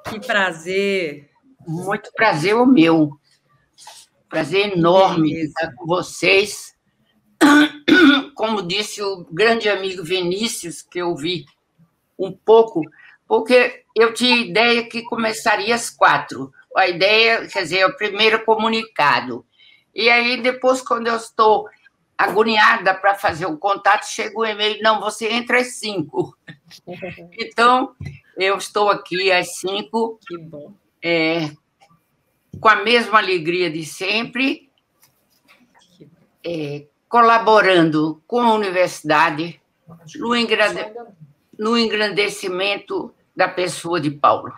Que prazer. Muito prazer o meu. Prazer enorme de estar com vocês. Como disse o grande amigo Vinícius, que eu vi um pouco, porque eu tinha ideia que começaria às 4. A ideia, quer dizer, o primeiro comunicado. E aí, depois, quando eu estou agoniada para fazer o contato, chega o e-mail, não, você entra às 5. Então, eu estou aqui às 5. Que bom. Com a mesma alegria de sempre, colaborando com a universidade no engrandecimento da pessoa de Paulo.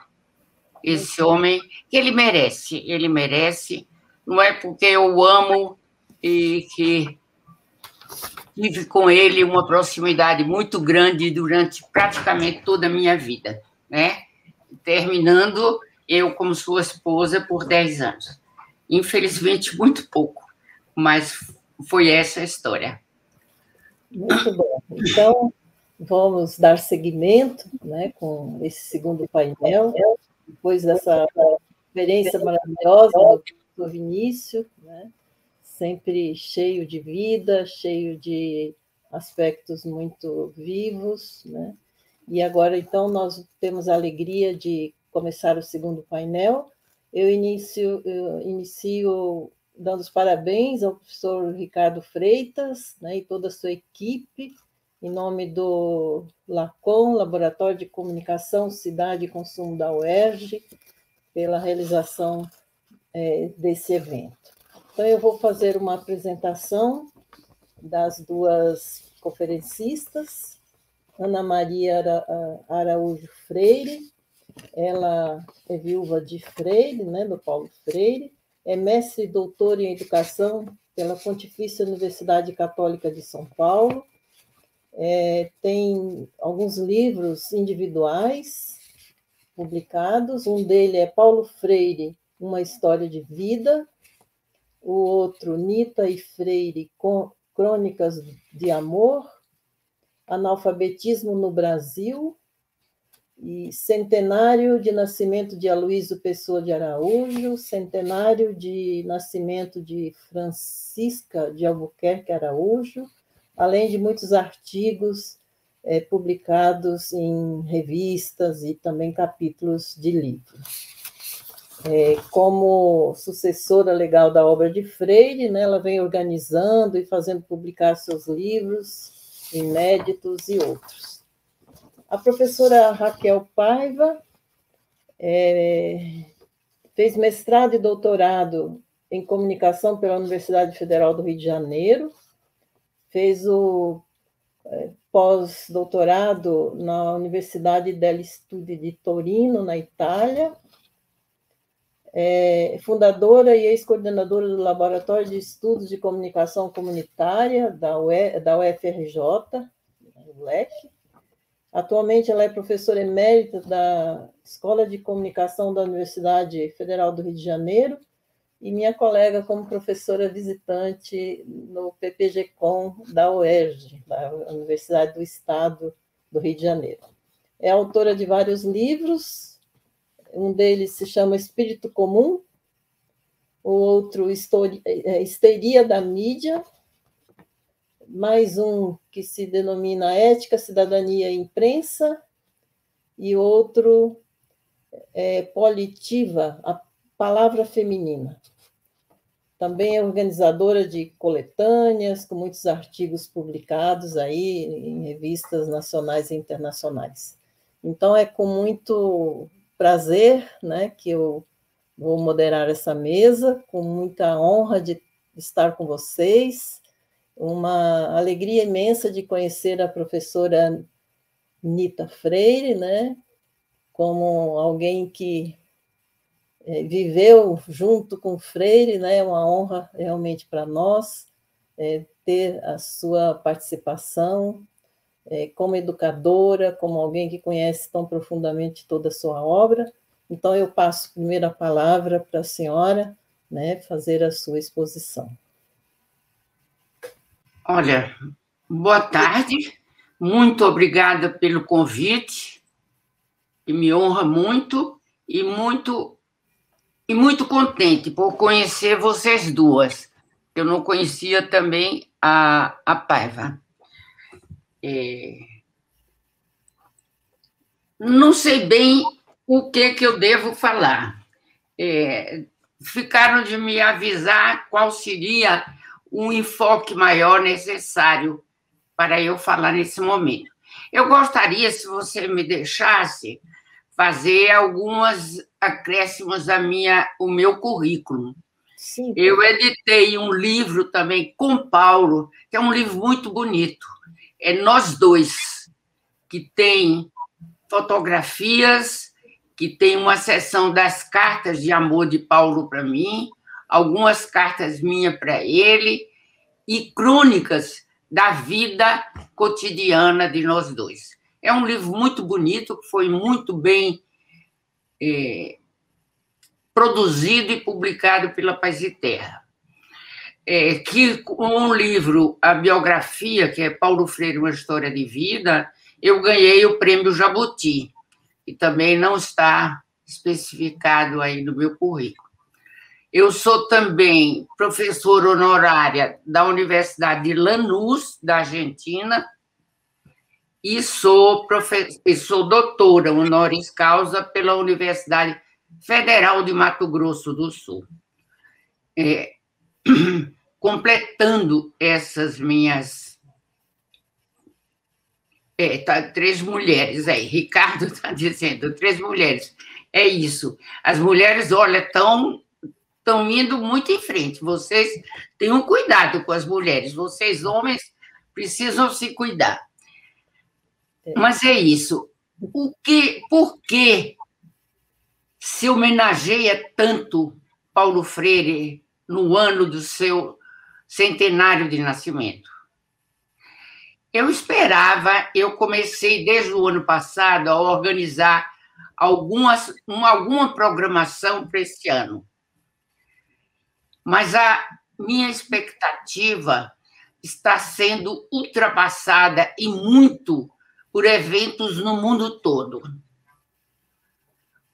Esse homem, que ele merece, não é porque eu o amo e que tive com ele uma proximidade muito grande durante praticamente toda a minha vida, né? Terminando eu como sua esposa por 10 anos. Infelizmente, muito pouco, mas foi essa a história. Muito bom. Então, vamos dar seguimento, né, com esse segundo painel, depois dessa experiência maravilhosa do professor Vinícius, né, sempre cheio de vida, cheio de aspectos muito vivos, né? E agora, então, nós temos a alegria de começar o segundo painel. Eu inicio dando os parabéns ao professor Ricardo Freitas, né, e toda a sua equipe, em nome do LACOM, Laboratório de Comunicação, Cidade e Consumo da UERJ, pela realização desse evento. Então, eu vou fazer uma apresentação das duas conferencistas, Ana Maria Araújo Freire, ela é viúva de Freire, né, do Paulo Freire, é mestre e doutora em educação pela Pontifícia Universidade Católica de São Paulo, tem alguns livros individuais publicados, um deles é Paulo Freire, Uma História de Vida, o outro, Nita e Freire, Crônicas de Amor, Analfabetismo no Brasil, e centenário de nascimento de Aloysio Pessoa de Araújo, centenário de nascimento de Francisca de Albuquerque Araújo, além de muitos artigos publicados em revistas e também capítulos de livros. Como sucessora legal da obra de Freire, né, ela vem organizando e fazendo publicar seus livros inéditos e outros. A professora Raquel Paiva fez mestrado e doutorado em comunicação pela Universidade Federal do Rio de Janeiro, fez o pós-doutorado na Universidade degli Studi di Torino, na Itália, fundadora e ex-coordenadora do Laboratório de Estudos de Comunicação Comunitária da UFRJ, ULEC. Atualmente, ela é professora emérita da Escola de Comunicação da Universidade Federal do Rio de Janeiro e minha colega como professora visitante no PPG-Com da UERJ, da Universidade do Estado do Rio de Janeiro. É autora de vários livros, um deles se chama Espírito Comum, o outro Histeria da Mídia, mais um que se denomina Ética, Cidadania e Imprensa, e outro Politiva, a Palavra Feminina. Também é organizadora de coletâneas, com muitos artigos publicados aí em revistas nacionais e internacionais. Então, é com muito prazer, né, que eu vou moderar essa mesa, com muita honra de estar com vocês, uma alegria imensa de conhecer a professora Nita Freire, né, como alguém que viveu junto com Freire, né, é uma honra realmente para nós ter a sua participação como educadora, como alguém que conhece tão profundamente toda a sua obra. Então, eu passo primeiro a palavra para a senhora, né, fazer a sua exposição. Olha, boa tarde, muito obrigada pelo convite, que me honra muito, e muito contente por conhecer vocês duas. Eu não conhecia também a Paiva. Não sei bem o que eu devo falar. Ficaram de me avisar qual seria um enfoque maior necessário para eu falar nesse momento. Eu gostaria, se você me deixasse, fazer alguns acréscimos ao meu currículo. Sim. Eu editei um livro também com Paulo, que é um livro muito bonito. É Nós Dois, que tem fotografias, que tem uma seção das cartas de amor de Paulo para mim, algumas cartas minhas para ele, e crônicas da vida cotidiana de nós dois. É um livro muito bonito, que foi muito bem produzido e publicado pela Paz e Terra. Que um livro, a biografia, que é Paulo Freire, uma história de vida, eu ganhei o prêmio Jabuti, que também não está especificado aí no meu currículo. Eu sou também professora honorária da Universidade de Lanús, da Argentina, e sou doutora honoris causa pela Universidade Federal de Mato Grosso do Sul. Completando essas minhas... três mulheres aí. Ricardo está dizendo, 3 mulheres. É isso. As mulheres, olha, estão indo muito em frente. Vocês tenham cuidado com as mulheres. Vocês, homens, precisam se cuidar. Mas é isso. Por que se homenageia tanto Paulo Freire no ano do seu centenário de nascimento? Eu comecei desde o ano passado a organizar alguma programação para esse ano. Mas a minha expectativa está sendo ultrapassada e muito por eventos no mundo todo.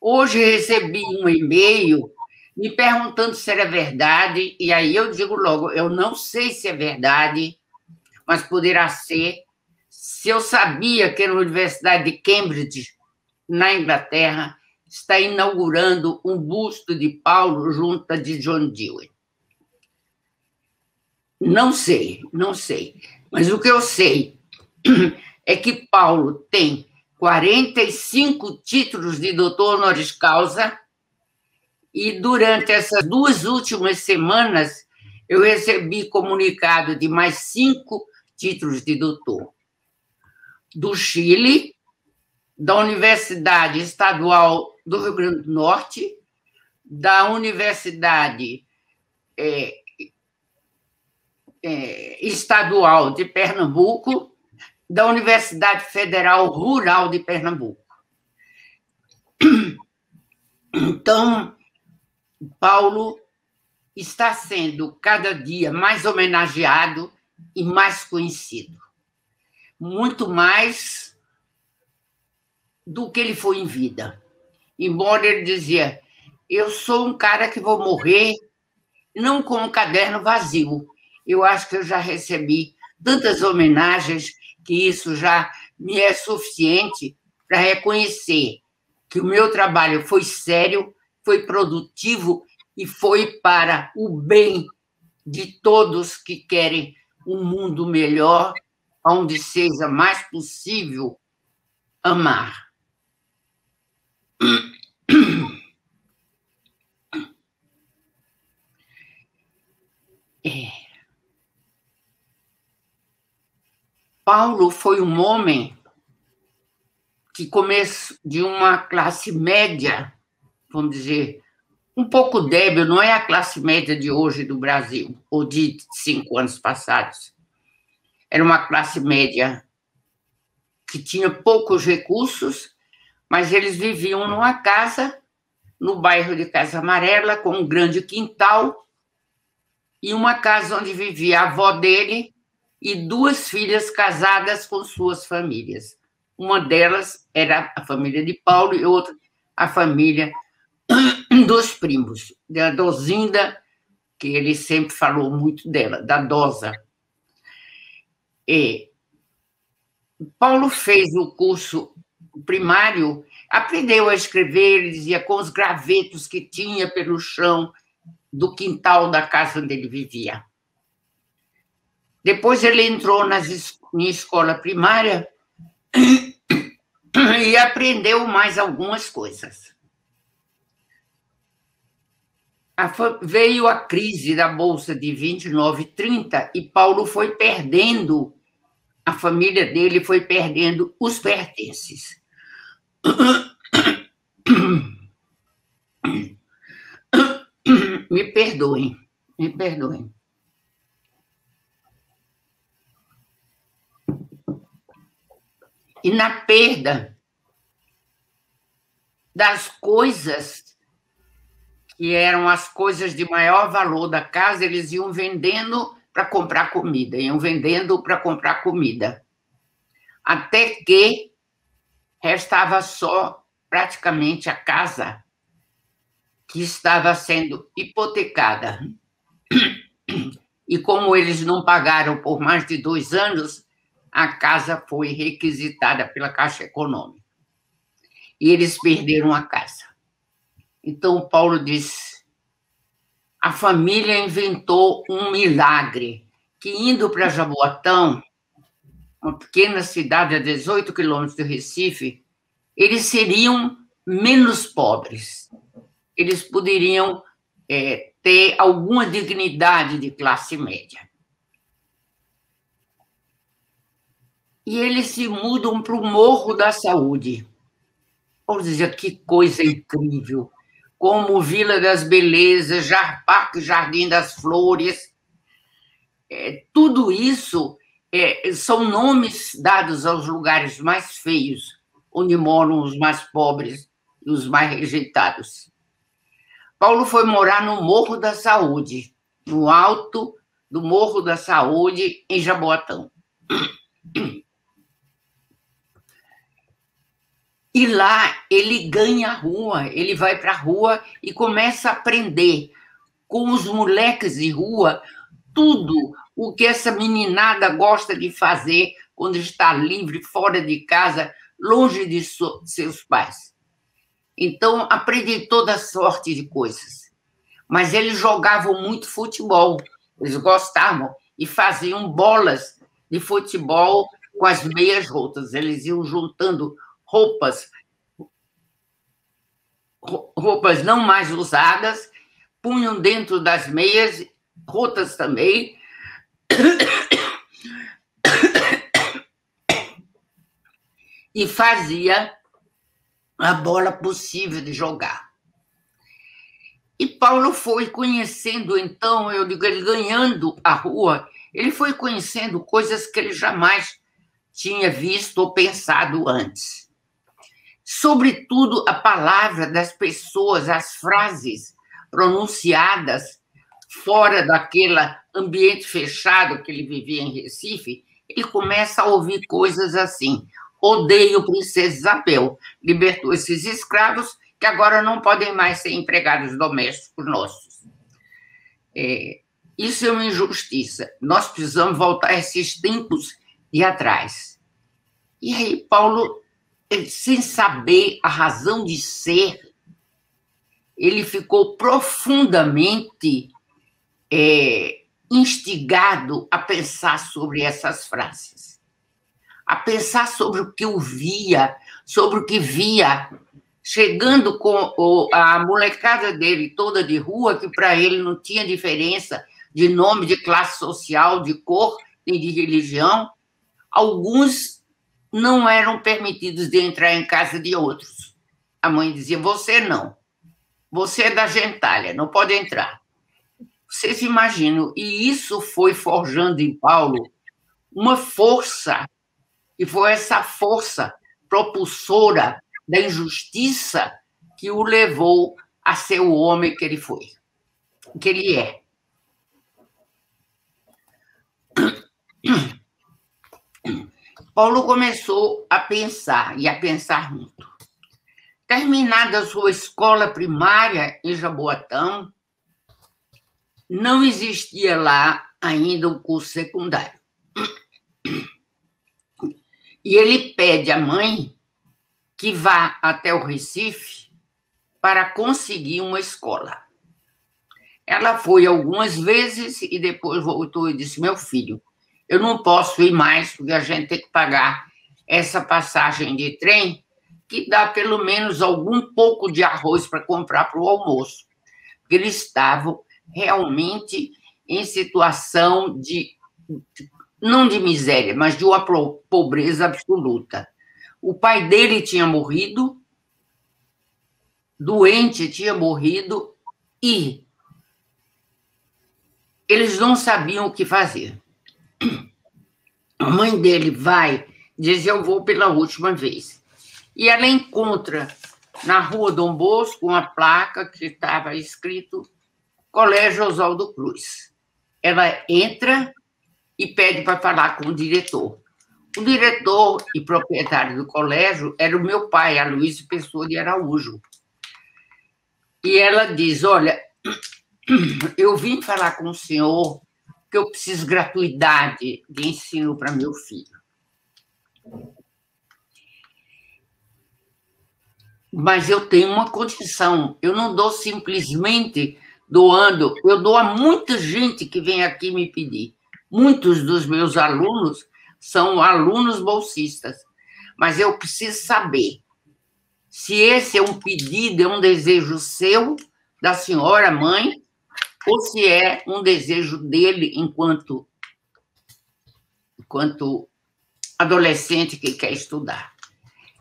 Hoje recebi um e-mail me perguntando se era verdade, e aí eu digo logo, eu não sei se é verdade, mas poderá ser. Se eu sabia que na Universidade de Cambridge, na Inglaterra, está inaugurando um busto de Paulo junto a de John Dewey. Não sei. Mas o que eu sei é que Paulo tem 45 títulos de doutor honoris causa e durante essas 2 últimas semanas eu recebi comunicado de mais 5 títulos de doutor. Do Chile, da Universidade Estadual do Rio Grande do Norte, da Universidade Estadual de Pernambuco, da Universidade Federal Rural de Pernambuco. Então, Paulo está sendo cada dia mais homenageado e mais conhecido. Muito mais do que ele foi em vida. Embora ele dizia, eu sou um cara que vou morrer não com um caderno vazio. Eu acho que eu já recebi tantas homenagens que isso já me é suficiente para reconhecer que o meu trabalho foi sério, foi produtivo e foi para o bem de todos que querem um mundo melhor, onde seja mais possível amar. Paulo foi um homem que começou de uma classe média, vamos dizer, um pouco débil, não é a classe média de hoje do Brasil, ou de 5 anos passados. Era uma classe média que tinha poucos recursos, mas eles viviam numa casa, no bairro de Casa Amarela, com um grande quintal, e uma casa onde vivia a avó dele e 2 filhas casadas com suas famílias. Uma delas era a família de Paulo e outra a família dos primos, da Dozinda, que ele sempre falou muito dela, da Dosa. E Paulo fez o curso primário, aprendeu a escrever, ele dizia, com os gravetos que tinha pelo chão do quintal da casa onde ele vivia. Depois ele entrou na escola primária e aprendeu mais algumas coisas. Veio a crise da Bolsa de 29 e 30 e Paulo foi perdendo, a família dele foi perdendo os pertences. Me perdoem, me perdoem. E na perda das coisas que eram as coisas de maior valor da casa, eles iam vendendo para comprar comida, iam vendendo para comprar comida. Até que restava só praticamente a casa que estava sendo hipotecada. E como eles não pagaram por mais de 2 anos, a casa foi requisitada pela Caixa Econômica. E eles perderam a casa. Então, Paulo diz, a família inventou um milagre, que indo para Jaboatão, uma pequena cidade a 18 quilômetros do Recife, eles seriam menos pobres. Eles poderiam ter alguma dignidade de classe média. E eles se mudam para o Morro da Saúde. Vamos dizer, que coisa incrível! Como Vila das Belezas, Parque Jardim das Flores, tudo isso são nomes dados aos lugares mais feios, onde moram os mais pobres e os mais rejeitados. Paulo foi morar no Morro da Saúde, no alto do Morro da Saúde, em Jaboatão. E lá ele ganha a rua, ele vai para a rua e começa a aprender com os moleques de rua tudo o que essa meninada gosta de fazer quando está livre, fora de casa, longe de seus pais. Então, aprendi toda sorte de coisas. Mas eles jogavam muito futebol, eles gostavam, e faziam bolas de futebol com as meias rotas. Eles iam juntando roupas não mais usadas, punham dentro das meias, rotas também, e fazia a bola possível de jogar. E Paulo foi conhecendo, então, eu digo, ele ganhando a rua, ele foi conhecendo coisas que ele jamais tinha visto ou pensado antes. Sobretudo, a palavra das pessoas, as frases pronunciadas fora daquele ambiente fechado que ele vivia em Recife, ele começa a ouvir coisas assim: odeio Princesa Isabel, libertou esses escravos que agora não podem mais ser empregados domésticos nossos. Isso é uma injustiça. Nós precisamos voltar a esses tempos de atrás. E aí, Paulo, sem saber a razão de ser, ele ficou profundamente instigado a pensar sobre essas frases, a pensar sobre o que ouvia, sobre o que via, chegando com a molecada dele toda de rua, que para ele não tinha diferença de nome, de classe social, de cor, nem de religião. Alguns não eram permitidos de entrar em casa de outros. A mãe dizia, você não. Você é da gentalha, não pode entrar. Vocês imaginam, e isso foi forjando em Paulo uma força, e foi essa força propulsora da injustiça que o levou a ser o homem que ele foi, que ele é. Paulo começou a pensar, e a pensar muito. Terminada a sua escola primária em Jaboatão, não existia lá ainda o curso secundário. E ele pede à mãe que vá até o Recife para conseguir uma escola. Ela foi algumas vezes e depois voltou e disse: meu filho, eu não posso ir mais porque a gente tem que pagar essa passagem de trem que dá pelo menos algum pouco de arroz para comprar para o almoço. Porque eles estavam realmente em situação de, não de miséria, mas de uma pobreza absoluta. O pai dele tinha morrido, doente, tinha morrido, e eles não sabiam o que fazer. A mãe dele vai, diz: eu vou pela última vez. E ela encontra na rua Dom Bosco uma placa que estava escrito Colégio Oswaldo Cruz. Ela entra e pede para falar com o diretor. O diretor e proprietário do colégio era o meu pai, Aloysio Pessoa de Araújo. E ela diz: olha, eu vim falar com o senhor que eu preciso de gratuidade de ensino para meu filho. Mas eu tenho uma condição, eu não dou simplesmente doando, eu dou a muita gente que vem aqui me pedir. Muitos dos meus alunos são alunos bolsistas, mas eu preciso saber se esse é um pedido, é um desejo seu, da senhora mãe, ou se é um desejo dele enquanto adolescente que quer estudar.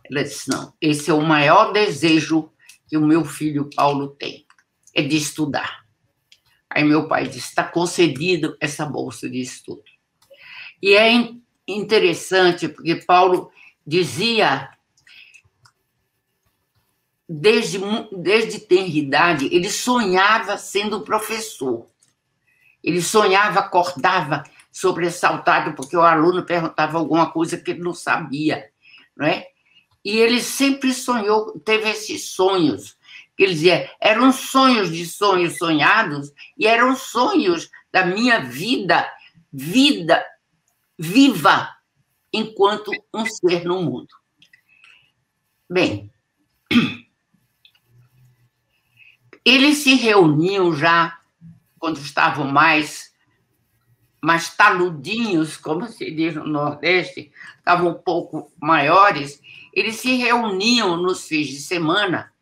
Ela disse: não, esse é o maior desejo que o meu filho Paulo tem, é de estudar. Aí meu pai disse: está concedido essa bolsa de estudo. E é interessante, porque Paulo dizia, desde tenra idade, ele sonhava sendo professor. Ele sonhava, acordava sobressaltado, porque o aluno perguntava alguma coisa que ele não sabia, não é? E ele sempre sonhou, teve esses sonhos. Ele dizia: eram sonhos de sonhos sonhados e eram sonhos da minha vida viva enquanto um ser no mundo. Bem, eles se reuniam já quando estavam mais taludinhos, como se diz no Nordeste, estavam um pouco maiores. Eles se reuniam nos fins de semana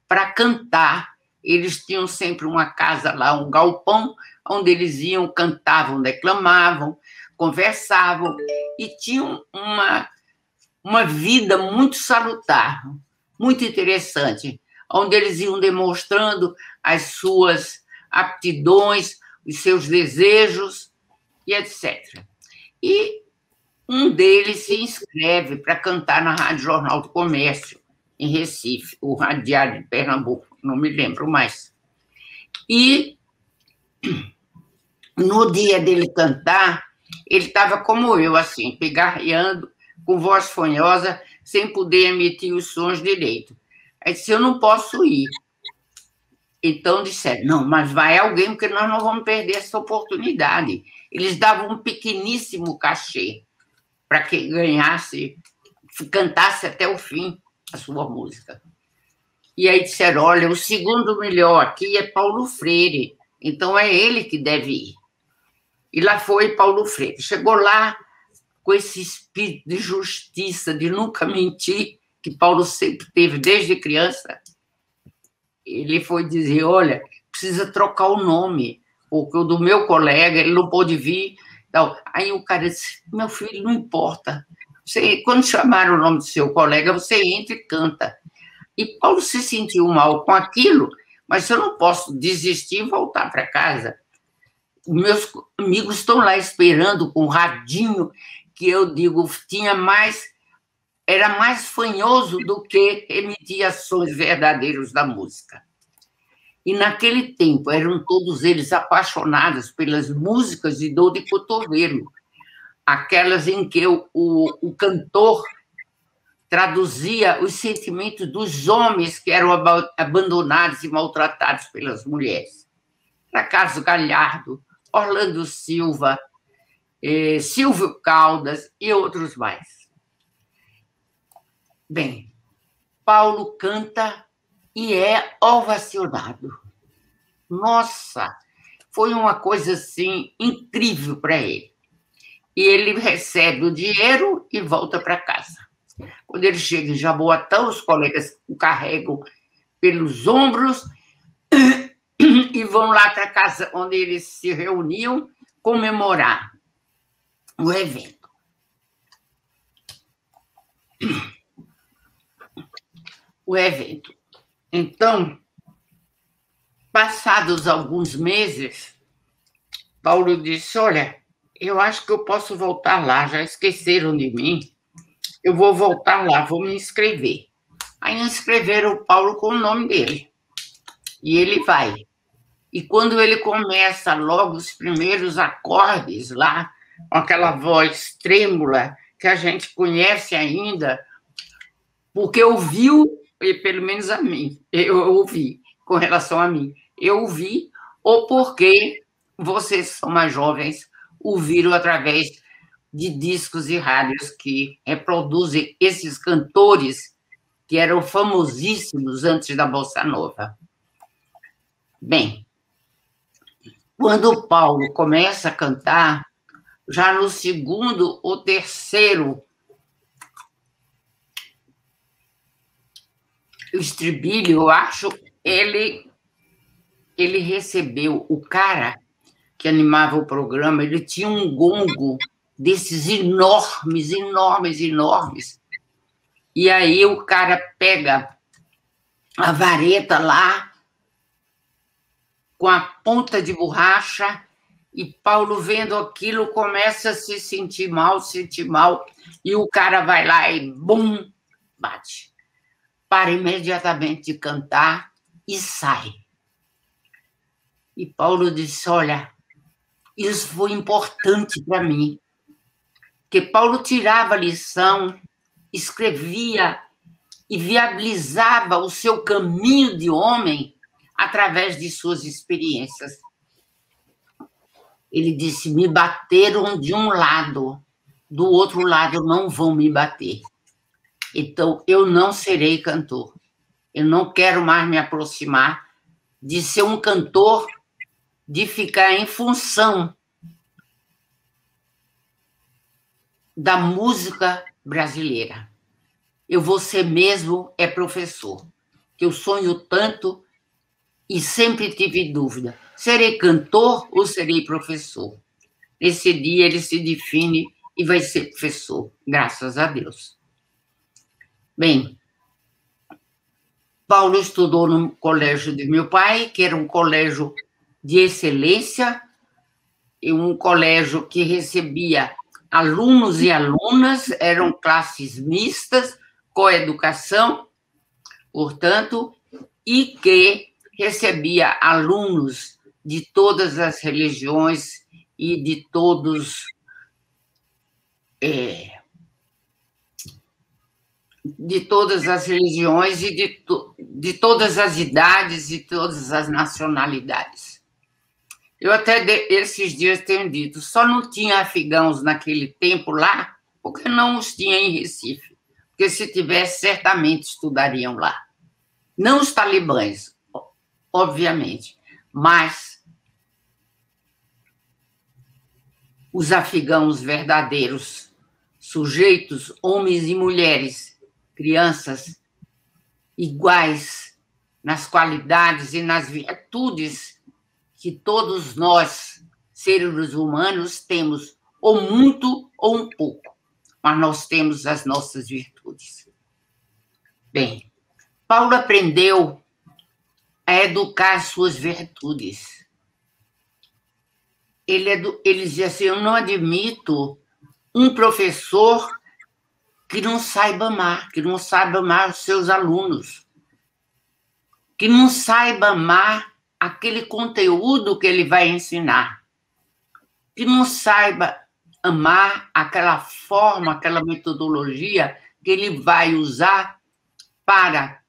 para cantar. Eles tinham sempre uma casa lá, um galpão, onde eles iam, cantavam, declamavam, conversavam, e tinham uma vida muito salutar, muito interessante, onde eles iam demonstrando as suas aptidões, os seus desejos, e etc. E um deles se inscreve para cantar na Rádio Jornal do Comércio, em Recife, o Radiário de Pernambuco, não me lembro mais. E no dia dele cantar, ele estava como eu, assim, pigarreando, com voz fanhosa, sem poder emitir os sons direito. Aí disse: eu não posso ir. Então disseram: não, mas vai alguém, porque nós não vamos perder essa oportunidade. Eles davam um pequeníssimo cachê para que ganhasse, cantasse até o fim a sua música. E aí disseram: olha, o segundo melhor aqui é Paulo Freire, então é ele que deve ir. E lá foi Paulo Freire. Chegou lá com esse espírito de justiça, de nunca mentir, que Paulo sempre teve desde criança. Ele foi dizer: olha, precisa trocar o nome, porque o do meu colega, ele não pôde vir. Então, aí o cara disse: meu filho, não importa. Você, quando chamaram o nome do seu colega, você entra e canta. E Paulo se sentiu mal com aquilo, mas eu não posso desistir e voltar para casa. Meus amigos estão lá esperando com um radinho, que eu digo, era mais fanhoso do que emitir sons verdadeiros da música. E naquele tempo eram todos eles apaixonados pelas músicas de dor de cotovelo, aquelas em que o cantor traduzia os sentimentos dos homens que eram abandonados e maltratados pelas mulheres. Era Carlos Galhardo, Orlando Silva, Silvio Caldas e outros mais. Bem, Paulo canta e é ovacionado. Nossa, foi uma coisa assim incrível para ele. E ele recebe o dinheiro e volta para casa. Quando ele chega em Jaboatão, os colegas o carregam pelos ombros e vão lá para a casa onde eles se reuniam comemorar o evento. O evento. Então, passados alguns meses, Paulo disse, olha, eu acho que eu posso voltar lá, já esqueceram de mim, eu vou voltar lá, vou me inscrever. Aí inscreveram o Paulo com o nome dele. E ele vai. E quando ele começa logo os primeiros acordes lá, com aquela voz trêmula que a gente conhece ainda, porque ouviu, e pelo menos a mim, eu ouvi, com relação a mim, eu ouvi, ou porque vocês são mais jovens, ouviram através de discos e rádios que reproduzem esses cantores que eram famosíssimos antes da Bossa Nova. Bem, quando o Paulo começa a cantar, já no segundo ou terceiro estribilho, eu acho, ele recebeu o cara que animava o programa, ele tinha um gongo desses enormes, enormes, enormes. E aí o cara pega a vareta lá, com a ponta de borracha, e Paulo, vendo aquilo, começa a se sentir mal, e o cara vai lá e, bum, bate. Para imediatamente de cantar e sai. E Paulo disse, olha, isso foi importante para mim, porque Paulo tirava a lição, escrevia e viabilizava o seu caminho de homem através de suas experiências. Ele disse, me bateram de um lado, do outro lado não vão me bater. Então, eu não serei cantor. Eu não quero mais me aproximar de ser um cantor, de ficar em função da música brasileira. Eu vou ser mesmo professor, que eu sonho tanto e sempre tive dúvida. Serei cantor ou serei professor? Nesse dia ele se define e vai ser professor, graças a Deus. Bem, Paulo estudou no colégio de meu pai, que era um colégio de excelência, e um colégio que recebia alunos e alunas, eram classes mistas, coeducação, portanto, e que recebia alunos de todas as religiões e de todos de todas as religiões e de todas as idades e todas as nacionalidades. Eu até esses dias tenho dito, só não tinha afegãos naquele tempo lá, porque não os tinha em Recife. Porque se tivesse, certamente estudariam lá. Não os talibãs, obviamente, mas os afegãos verdadeiros, sujeitos, homens e mulheres, crianças iguais nas qualidades e nas virtudes que todos nós, seres humanos, temos, ou muito ou um pouco, mas nós temos as nossas virtudes. Bem, Paulo aprendeu a educar as suas virtudes. Ele dizia assim, eu não admito um professor que não saiba amar os seus alunos, que não saiba amar aquele conteúdo que ele vai ensinar, que não saiba amar aquela forma, aquela metodologia que ele vai usar para,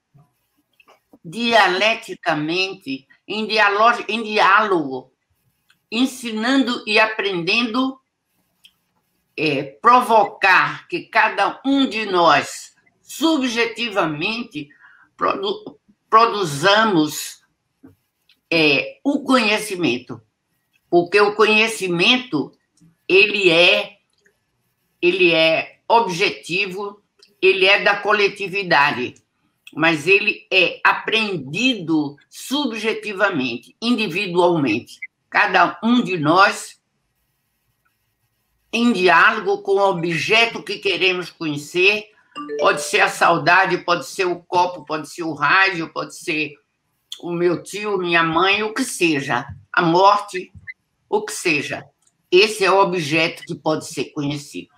dialeticamente, em diálogo, ensinando e aprendendo, provocar que cada um de nós, subjetivamente, produzamos o conhecimento. Porque o conhecimento, ele é objetivo, ele é da coletividade, mas ele é aprendido subjetivamente, individualmente. Cada um de nós, em diálogo com o objeto que queremos conhecer, pode ser a saudade, pode ser o copo, pode ser o rádio, pode ser o meu tio, minha mãe, o que seja, a morte, o que seja. Esse é o objeto que pode ser conhecido.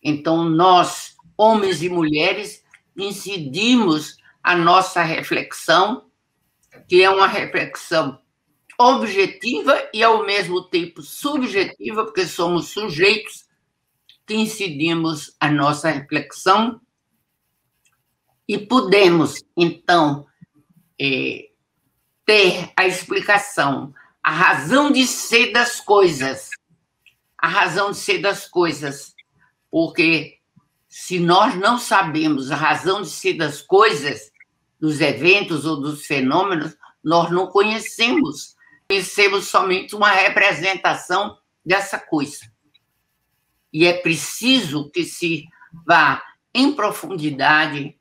Então, nós, homens e mulheres, incidimos a nossa reflexão, que é uma reflexão objetiva e, ao mesmo tempo, subjetiva, porque somos sujeitos que incidimos a nossa reflexão e podemos, então, ter a explicação, a razão de ser das coisas. A razão de ser das coisas. Porque se nós não sabemos a razão de ser das coisas, dos eventos ou dos fenômenos, nós não conhecemos. Conhecemos somente uma representação dessa coisa. E é preciso que se vá em profundidade,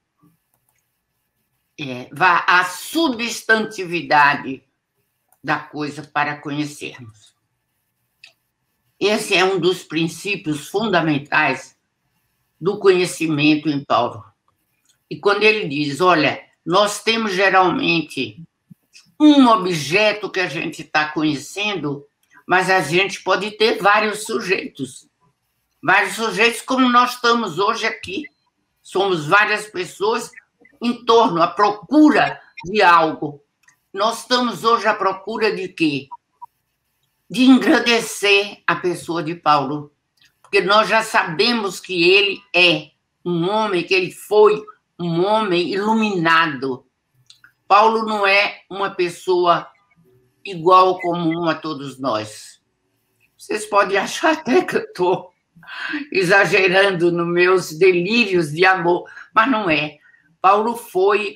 vá à substantividade da coisa para conhecermos. Esse é um dos princípios fundamentais do conhecimento em Paulo. E quando ele diz, olha, nós temos geralmente um objeto que a gente está conhecendo, mas a gente pode ter vários sujeitos. Vários sujeitos como nós estamos hoje aqui. Somos várias pessoas em torno, à procura de algo. Nós estamos hoje à procura de quê? De engrandecer a pessoa de Paulo, porque nós já sabemos que ele é um homem, que ele foi um homem iluminado. Paulo não é uma pessoa igual, comum a todos nós. Vocês podem achar até que eu estou exagerando nos meus delírios de amor, mas não é. Paulo foi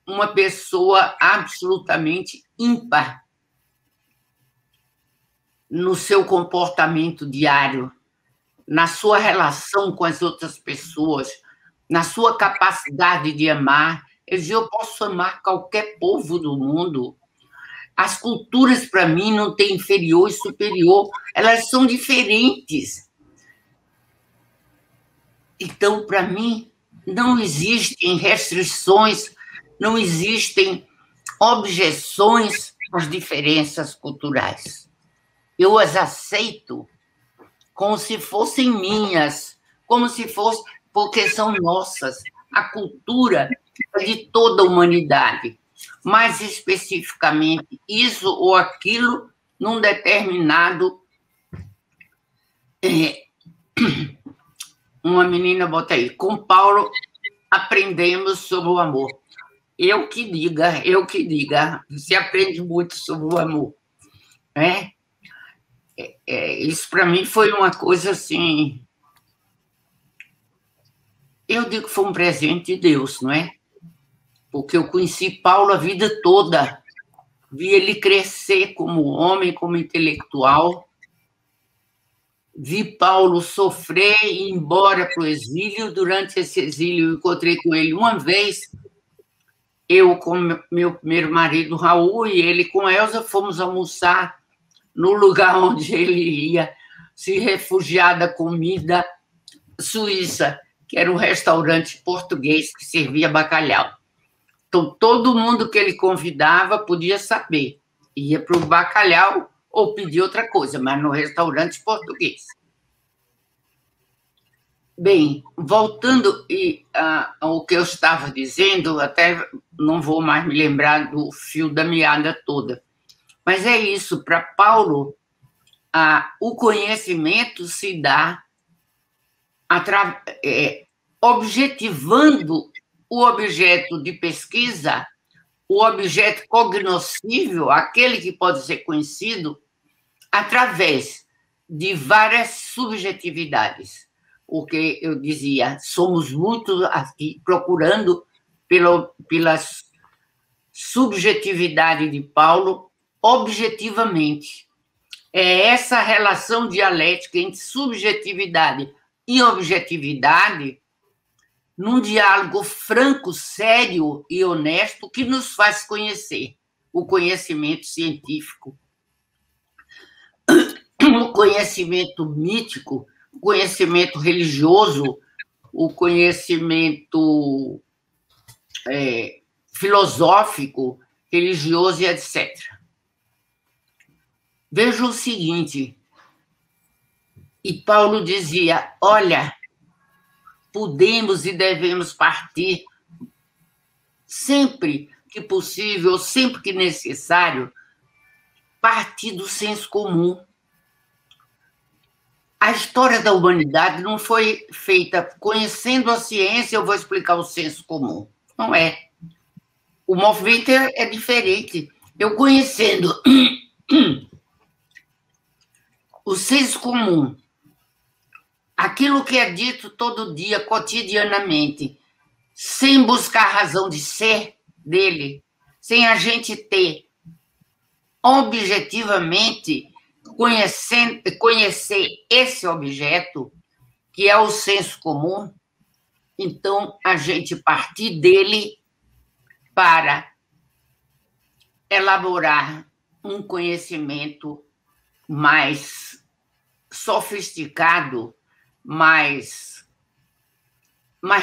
uma pessoa absolutamente ímpar no seu comportamento diário, na sua relação com as outras pessoas, na sua capacidade de amar. Ele dizia, eu posso amar qualquer povo do mundo. As culturas, para mim, não têm inferior e superior, elas são diferentes. Então, para mim, não existem restrições, não existem objeções às diferenças culturais. Eu as aceito como se fossem minhas, como se fossem, porque são nossas. A cultura é de toda a humanidade. Mais especificamente, isso ou aquilo num determinado... Uma menina bota aí, com Paulo aprendemos sobre o amor. Eu que diga, se aprende muito sobre o amor. Né? Isso para mim foi uma coisa assim... Eu digo que foi um presente de Deus, não é? Porque eu conheci Paulo a vida toda, vi ele crescer como homem, como intelectual, vi Paulo sofrer e ir embora para o exílio. Durante esse exílio, eu encontrei com ele uma vez, eu com meu primeiro marido, Raul, e ele com Elza, fomos almoçar no lugar onde ele ia se refugiar da comida suíça, que era um restaurante português que servia bacalhau. Então, todo mundo que ele convidava podia saber. Ia para o bacalhau ou pedir outra coisa, mas no restaurante português. Bem, voltando ao que eu estava dizendo, até não vou mais me lembrar do fio da meada toda, mas é isso, para Paulo, o conhecimento se dá objetivando o objeto de pesquisa, o objeto cognoscível, aquele que pode ser conhecido, através de várias subjetividades. Porque eu dizia, somos muito aqui procurando pela subjetividade de Paulo, objetivamente. É essa relação dialética entre subjetividade e objetividade, num diálogo franco, sério e honesto, que nos faz conhecer o conhecimento científico, o conhecimento mítico, o conhecimento religioso, o conhecimento filosófico, religioso e etc. Veja o seguinte, e Paulo dizia, olha, podemos e devemos partir sempre que possível, sempre que necessário, partir do senso comum. A história da humanidade não foi feita conhecendo a ciência, eu vou explicar o senso comum. Não é. O movimento é diferente. Eu conhecendo o senso comum, aquilo que é dito todo dia, cotidianamente, sem buscar a razão de ser dele, sem a gente ter objetivamente conhecer esse objeto, que é o senso comum, então a gente partir dele para elaborar um conhecimento mais sofisticado, mais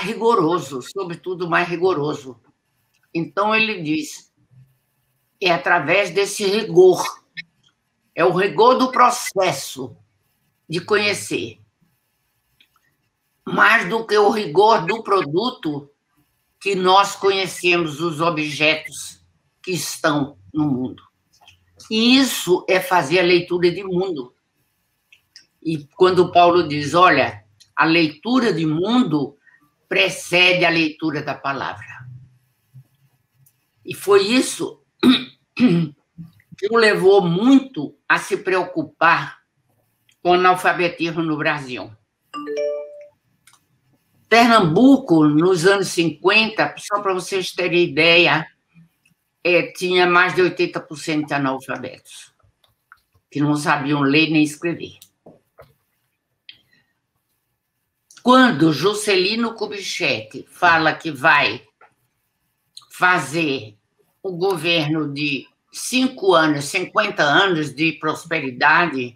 rigoroso, sobretudo mais rigoroso. Então, ele diz, é através desse rigor, é o rigor do processo de conhecer, mais do que o rigor do produto, que nós conhecemos os objetos que estão no mundo. E isso é fazer a leitura de mundo. E quando Paulo diz, olha, a leitura de mundo precede a leitura da palavra. E foi isso que o levou muito a se preocupar com o analfabetismo no Brasil. Pernambuco, nos anos 50, só para vocês terem ideia, tinha mais de 80% de analfabetos, que não sabiam ler nem escrever. Quando Juscelino Kubitschek fala que vai fazer o governo de 5 anos, 50 anos de prosperidade,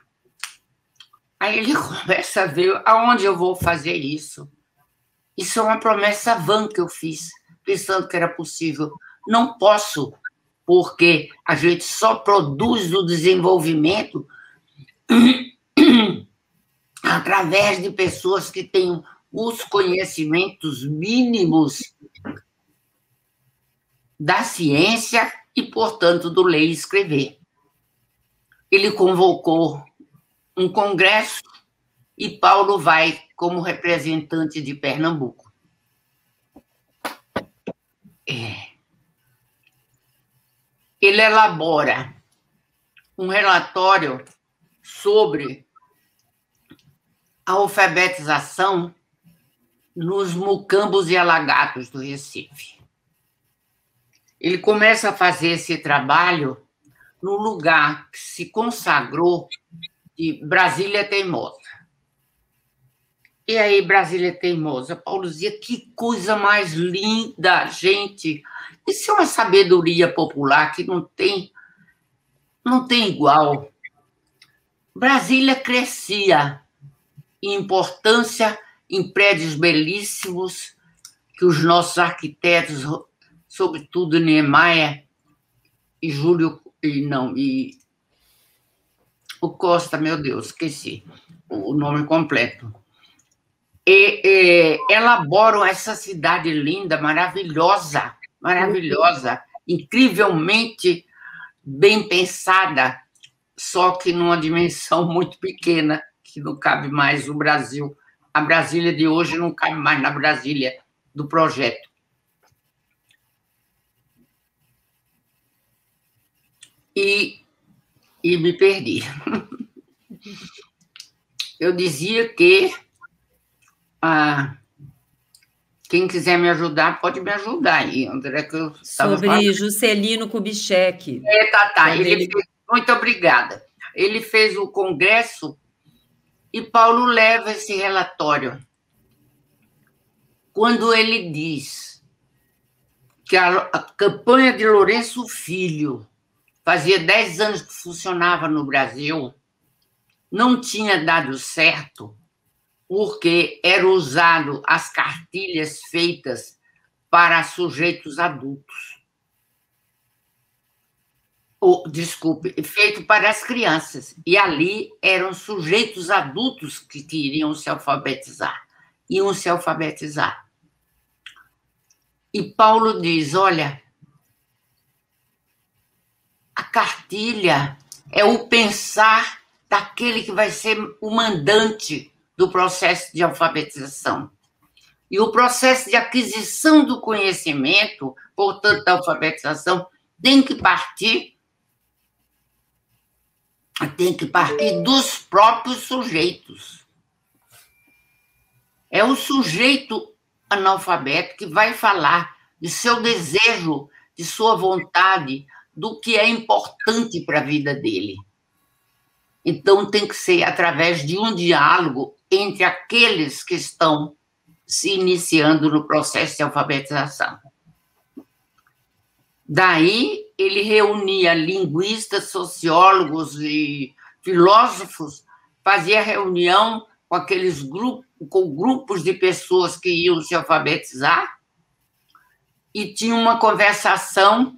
aí ele começa a ver aonde eu vou fazer isso. Isso é uma promessa vã que eu fiz, pensando que era possível. Não posso, porque a gente só produz o desenvolvimento através de pessoas que tenham os conhecimentos mínimos da ciência e, portanto, do ler e escrever. Ele convocou um congresso e Paulo vai como representante de Pernambuco. Ele elabora um relatório sobre a alfabetização nos mucambos e alagados do Recife. Ele começa a fazer esse trabalho no lugar que se consagrou de Brasília Teimosa. E aí, Brasília Teimosa, Paulo dizia, que coisa mais linda, gente. Isso é uma sabedoria popular que não tem igual. Brasília crescia em importância, em prédios belíssimos, que os nossos arquitetos, sobretudo Niemeyer e o Costa, meu Deus, esqueci o nome completo. Elaboram essa cidade linda, maravilhosa, incrivelmente bem pensada, só que numa dimensão muito pequena, que não cabe mais o Brasil a Brasília de hoje não cabe mais na Brasília do projeto. E me perdi. Eu dizia que quem quiser me ajudar, pode me ajudar aí, André. Que eu sobre falando. Juscelino Kubitschek. Tá. Muito obrigada. Ele fez o congresso e Paulo leva esse relatório. Quando ele diz que a campanha de Lourenço Filho fazia 10 anos que funcionava no Brasil, não tinha dado certo, porque eram usadas as cartilhas feitas para sujeitos adultos. Feito para as crianças. E ali eram sujeitos adultos que iriam se alfabetizar. E Paulo diz, olha, a cartilha é o pensar daquele que vai ser o mandante do processo de alfabetização. E o processo de aquisição do conhecimento, portanto, da alfabetização, tem que partir dos próprios sujeitos. É o sujeito analfabeto que vai falar de seu desejo, de sua vontade, do que é importante para a vida dele. Então, tem que ser através de um diálogo entre aqueles que estão se iniciando no processo de alfabetização. Daí, ele reunia linguistas, sociólogos e filósofos, fazia reunião com aqueles grupos de pessoas que iam se alfabetizar e tinha uma conversação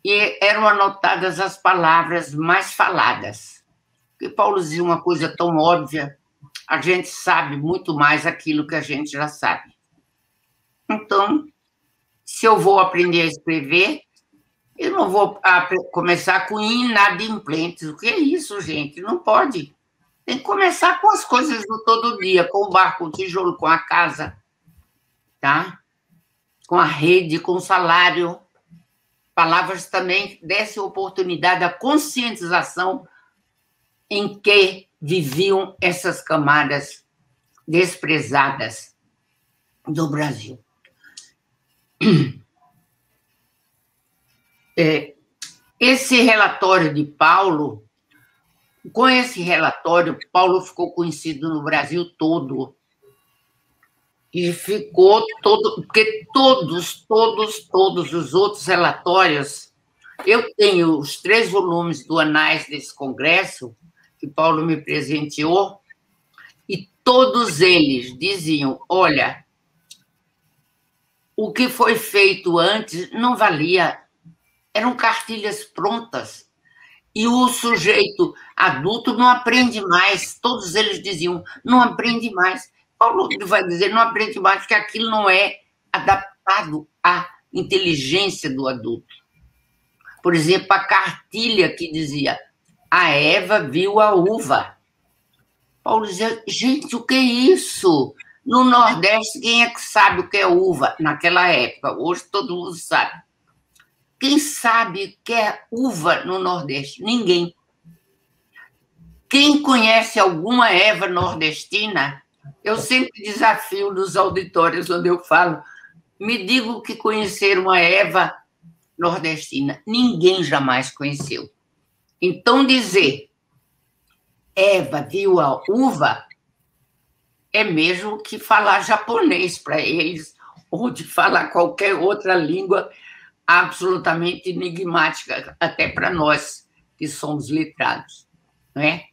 e eram anotadas as palavras mais faladas. Porque Paulo dizia uma coisa tão óbvia, a gente sabe muito mais aquilo que a gente já sabe. Então, se eu vou aprender a escrever, eu não vou começar com inadimplentes. O que é isso, gente? Não pode. Tem que começar com as coisas do todo dia, com o barco, com o tijolo, com a casa, tá? Com a rede, com o salário. Palavras também dessem oportunidade à conscientização em que viviam essas camadas desprezadas do Brasil. Esse relatório de Paulo, com esse relatório, Paulo ficou conhecido no Brasil todo. E ficou todo, porque todos os outros relatórios, eu tenho os 3 volumes do Anais desse congresso, que Paulo me presenteou, e todos eles diziam, olha, o que foi feito antes não valia, eram cartilhas prontas, e o sujeito adulto não aprende mais, todos eles diziam, não aprende mais. Paulo vai dizer, não aprende mais, porque aquilo não é adaptado à inteligência do adulto. Por exemplo, a cartilha que dizia, a Eva viu a uva. Paulo dizia, gente, o que é isso? No Nordeste, quem é que sabe o que é uva naquela época? Hoje todo mundo sabe. Quem sabe o que é uva no Nordeste? Ninguém. Quem conhece alguma Eva nordestina? Eu sempre desafio nos auditórios onde eu falo, me diga o que conhecer uma Eva nordestina. Ninguém jamais conheceu. Então, dizer Eva viu a uva é mesmo que falar japonês para eles, ou de falar qualquer outra língua absolutamente enigmática, até para nós que somos letrados, não é?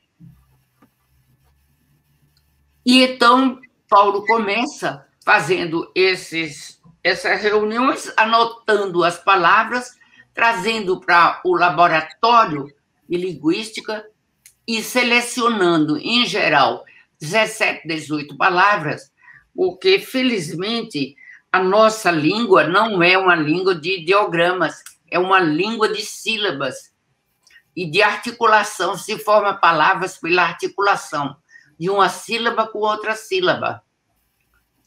E então, Paulo começa fazendo essas reuniões, anotando as palavras, trazendo para o laboratório de linguística e selecionando, em geral, 17, 18 palavras, porque, felizmente, a nossa língua não é uma língua de ideogramas, é uma língua de sílabas e de articulação, se forma palavras pela articulação de uma sílaba com outra sílaba.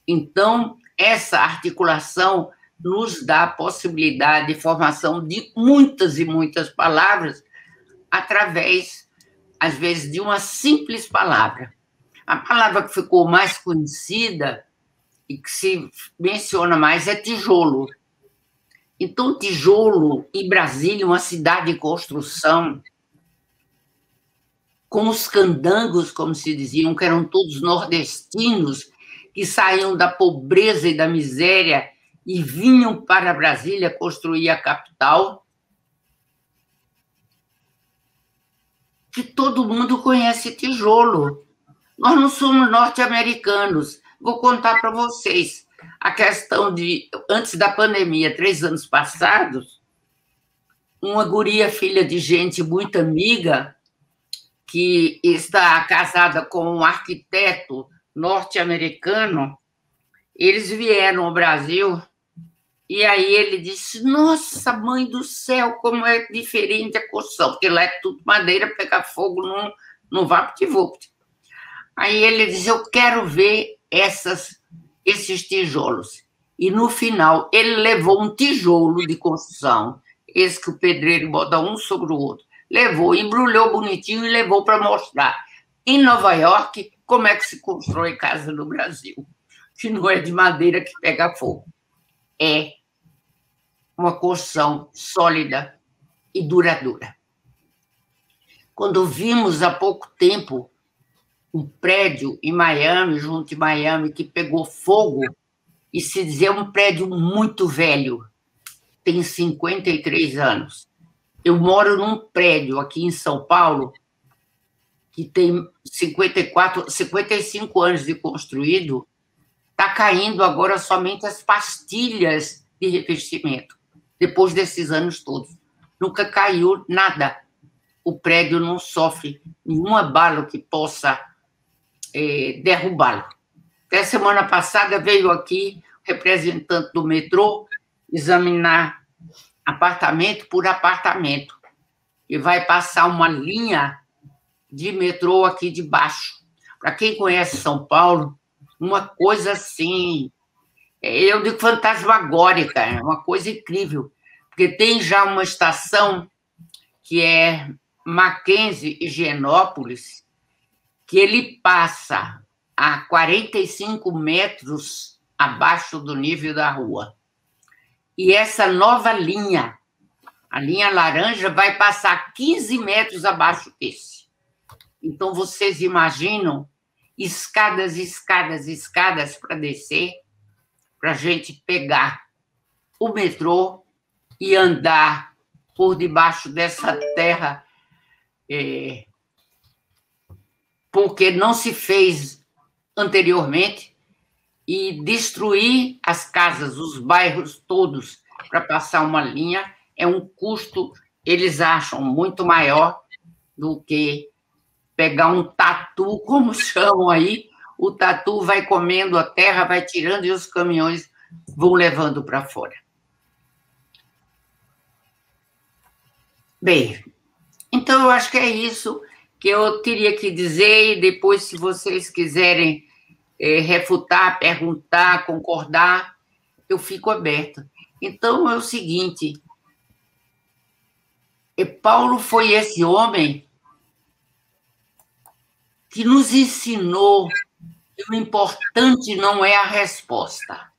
Então, essa articulação nos dá a possibilidade de formação de muitas e muitas palavras através, às vezes, de uma simples palavra. A palavra que ficou mais conhecida e que se menciona mais é tijolo. Então, tijolo e Brasília, uma cidade de construção, com os candangos, como se diziam, que eram todos nordestinos, que saíam da pobreza e da miséria e vinham para Brasília construir a capital, que todo mundo conhece tijolo. Nós não somos norte-americanos. Vou contar para vocês a questão de, antes da pandemia, 3 anos passados, uma guria, filha de gente muito amiga, que está casada com um arquiteto norte-americano, eles vieram ao Brasil e aí ele disse, nossa, mãe do céu, como é diferente a construção, porque lá é tudo madeira, pegar fogo no vapt-vupt. Aí ele disse, eu quero ver esses tijolos. E no final ele levou um tijolo de construção, esse que o pedreiro bota um sobre o outro, levou, embrulhou bonitinho e levou para mostrar em Nova York como é que se constrói casa no Brasil, que não é de madeira que pega fogo. É uma construção sólida e duradoura. Quando vimos há pouco tempo um prédio em Miami, junto de Miami, que pegou fogo, e se dizia um prédio muito velho, tem 53 anos. Eu moro num prédio aqui em São Paulo que tem 55 anos de construído, está caindo agora somente as pastilhas de revestimento, depois desses anos todos. Nunca caiu nada. O prédio não sofre nenhum abalo que possa derrubá-lo. Até semana passada veio aqui o representante do metrô examinar apartamento por apartamento e vai passar uma linha de metrô aqui de baixo. Para quem conhece São Paulo, uma coisa assim, eu digo fantasmagórica, é uma coisa incrível, porque tem já uma estação que é Mackenzie Higienópolis, que ele passa a 45 metros abaixo do nível da rua. E essa nova linha, a linha laranja, vai passar 15 metros abaixo desse. Então, vocês imaginam escadas, escadas, escadas para descer, para a gente pegar o metrô e andar por debaixo dessa terra, porque não se fez anteriormente, e destruir as casas, os bairros todos, para passar uma linha, é um custo, eles acham, muito maior do que pegar um tatu, como chamam aí, o tatu vai comendo a terra, vai tirando e os caminhões vão levando para fora. Bem, então eu acho que é isso que eu teria que dizer, e depois, se vocês quiserem refutar, perguntar, concordar, eu fico aberta. Então, é o seguinte, Paulo foi esse homem que nos ensinou que o importante não é a resposta,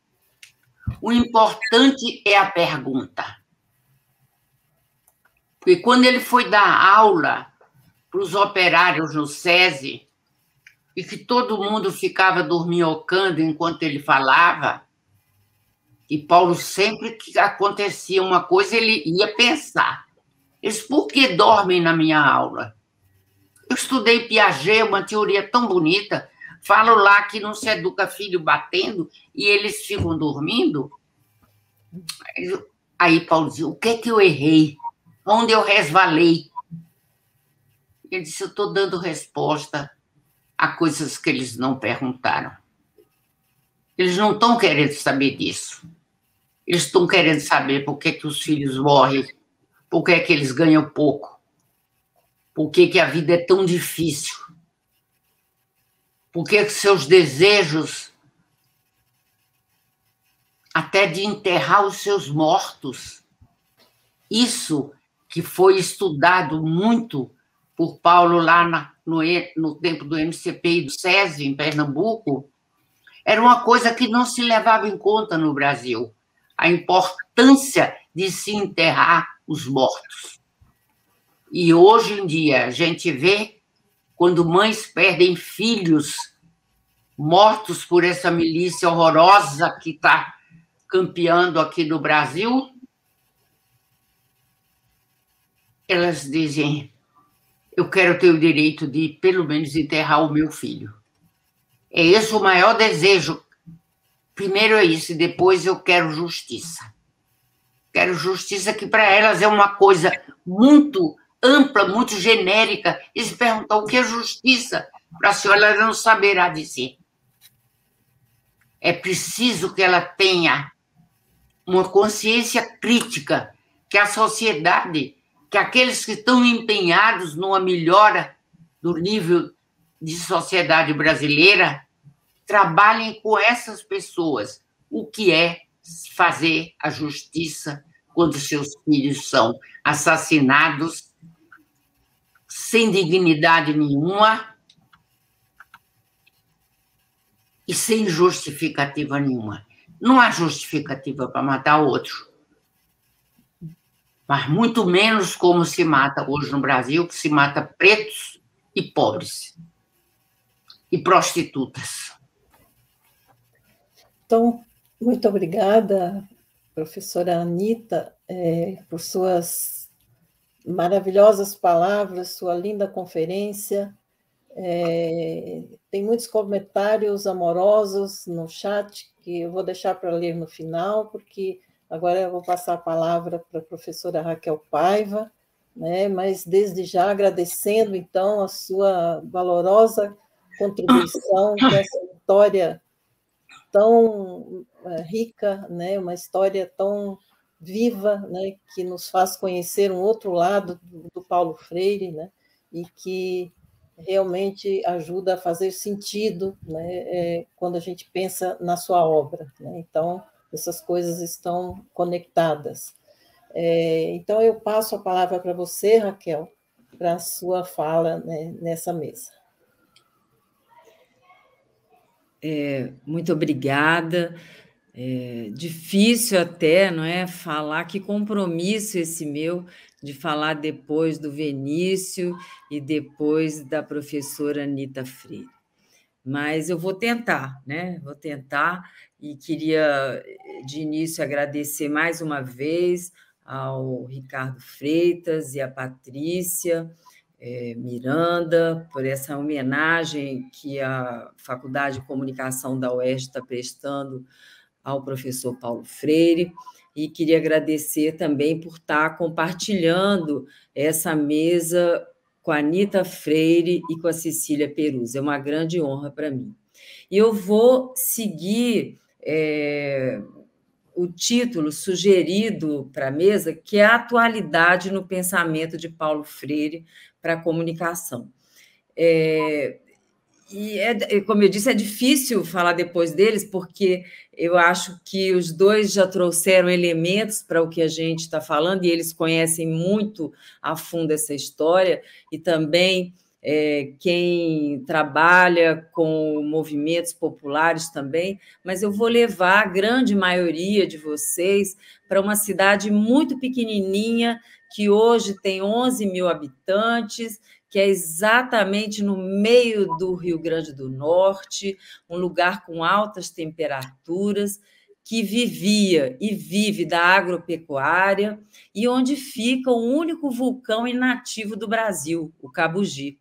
o importante é a pergunta. Porque quando ele foi dar aula para os operários no SESI, e que todo mundo ficava dorminhocando enquanto ele falava, e Paulo, sempre que acontecia uma coisa, ele ia pensar, eles por que dormem na minha aula? Eu estudei Piaget, uma teoria tão bonita, falo lá que não se educa filho batendo, e eles ficam dormindo. Aí Paulo dizia, o que é que eu errei? Onde eu resvalei? Ele disse, eu estou dando resposta a coisas que eles não perguntaram. Eles não estão querendo saber disso. Eles estão querendo saber por que os filhos morrem, por que eles ganham pouco, por que a vida é tão difícil, por que seus desejos até de enterrar os seus mortos. Isso que foi estudado muito por Paulo lá no tempo do MCP e do SESI, em Pernambuco, era uma coisa que não se levava em conta no Brasil, a importância de se enterrar os mortos. E hoje em dia a gente vê, quando mães perdem filhos mortos por essa milícia horrorosa que está campeando aqui no Brasil, elas dizem: eu quero ter o direito de, pelo menos, enterrar o meu filho. É esse o maior desejo. Primeiro é isso, e depois eu quero justiça. Quero justiça, que para elas é uma coisa muito ampla, muito genérica. E se perguntam o que é justiça, para a senhora ela não saberá dizer. É preciso que ela tenha uma consciência crítica, que a sociedade, que aqueles que estão empenhados numa melhora do nível de sociedade brasileira, trabalhem com essas pessoas. O que é fazer a justiça quando seus filhos são assassinados sem dignidade nenhuma e sem justificativa nenhuma. Não há justificativa para matar outro, mas muito menos como se mata hoje no Brasil, que se mata pretos e pobres e prostitutas. Então, muito obrigada, professora Anita, por suas maravilhosas palavras, sua linda conferência. Tem muitos comentários amorosos no chat que eu vou deixar para ler no final, porque agora eu vou passar a palavra para a professora Raquel Paiva, né? Mas desde já agradecendo, então, a sua valorosa contribuição com essa história tão rica, né? Uma história tão viva, né? Que nos faz conhecer um outro lado do Paulo Freire, né? E que realmente ajuda a fazer sentido, né? Quando a gente pensa na sua obra, né? Então, essas coisas estão conectadas. Então, eu passo a palavra para você, Raquel, para a sua fala, né, nessa mesa. Muito obrigada. Difícil até, não é, falar, que compromisso esse meu de falar depois do Vinícius e depois da professora Anita Freire. Mas eu vou tentar, né? Vou tentar, e queria, de início, agradecer mais uma vez ao Ricardo Freitas e à Patrícia Miranda, por essa homenagem que a Faculdade de Comunicação da UERJ está prestando ao professor Paulo Freire, e queria agradecer também por estar compartilhando essa mesa com a Anita Freire e com a Cecília Peruzzi. É uma grande honra para mim. E eu vou seguir o título sugerido para a mesa, que é a atualidade no pensamento de Paulo Freire para a comunicação. Como eu disse, é difícil falar depois deles, porque eu acho que os dois já trouxeram elementos para o que a gente está falando, e eles conhecem muito a fundo essa história, e também quem trabalha com movimentos populares também, mas eu vou levar a grande maioria de vocês para uma cidade muito pequenininha, que hoje tem 11 mil habitantes, que é exatamente no meio do Rio Grande do Norte, um lugar com altas temperaturas, que vivia e vive da agropecuária, e onde fica o único vulcão inativo do Brasil, o Cabugi.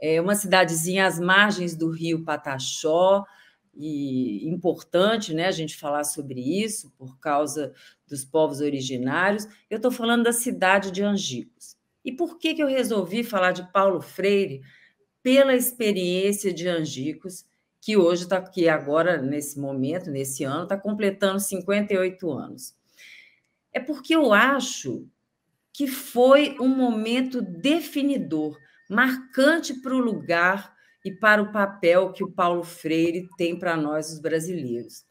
É uma cidadezinha às margens do rio Pataxó, e importante, né, a gente falar sobre isso, por causa dos povos originários. Eu estou falando da cidade de Angicos. E por que eu resolvi falar de Paulo Freire? Pela experiência de Angicos, que hoje está aqui agora, nesse momento, nesse ano, está completando 58 anos. É porque eu acho que foi um momento definidor, marcante para o lugar e para o papel que o Paulo Freire tem para nós, os brasileiros.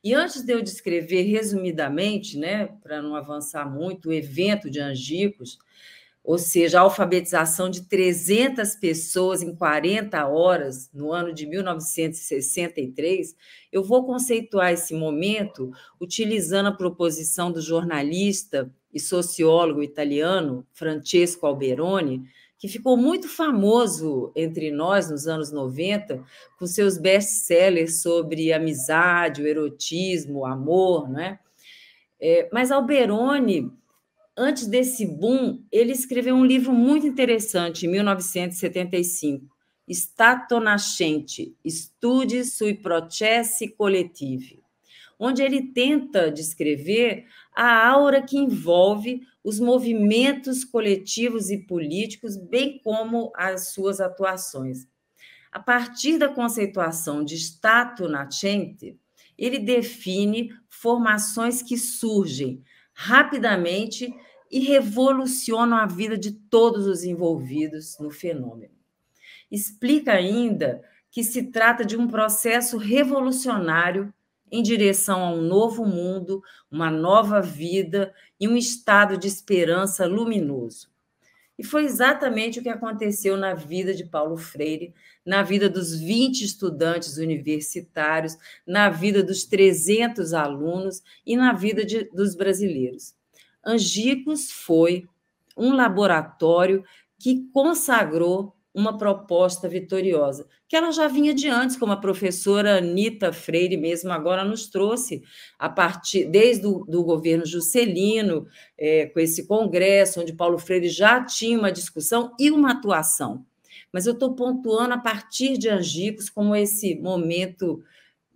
E antes de eu descrever resumidamente, né, para não avançar muito, o evento de Angicos, ou seja, a alfabetização de 300 pessoas em 40 horas, no ano de 1963, eu vou conceituar esse momento utilizando a proposição do jornalista e sociólogo italiano Francesco Alberoni, que ficou muito famoso entre nós nos anos 90, com seus best-sellers sobre amizade, o erotismo, o amor, não é? Mas Alberoni, antes desse boom, ele escreveu um livro muito interessante, em 1975, Stato Nascente, Studi sui processi collettivi, onde ele tenta descrever a aura que envolve os movimentos coletivos e políticos, bem como as suas atuações. A partir da conceituação de Stato Nascente, ele define formações que surgem rapidamente e revolucionam a vida de todos os envolvidos no fenômeno. Explica ainda que se trata de um processo revolucionário em direção a um novo mundo, uma nova vida e um estado de esperança luminoso. E foi exatamente o que aconteceu na vida de Paulo Freire, na vida dos 20 estudantes universitários, na vida dos 300 alunos e na vida dos brasileiros. Angicos foi um laboratório que consagrou uma proposta vitoriosa, que ela já vinha de antes, como a professora Anita Freire mesmo agora nos trouxe, desde o governo Juscelino, com esse congresso, onde Paulo Freire já tinha uma discussão e uma atuação. Mas eu estou pontuando a partir de Angicos como esse momento,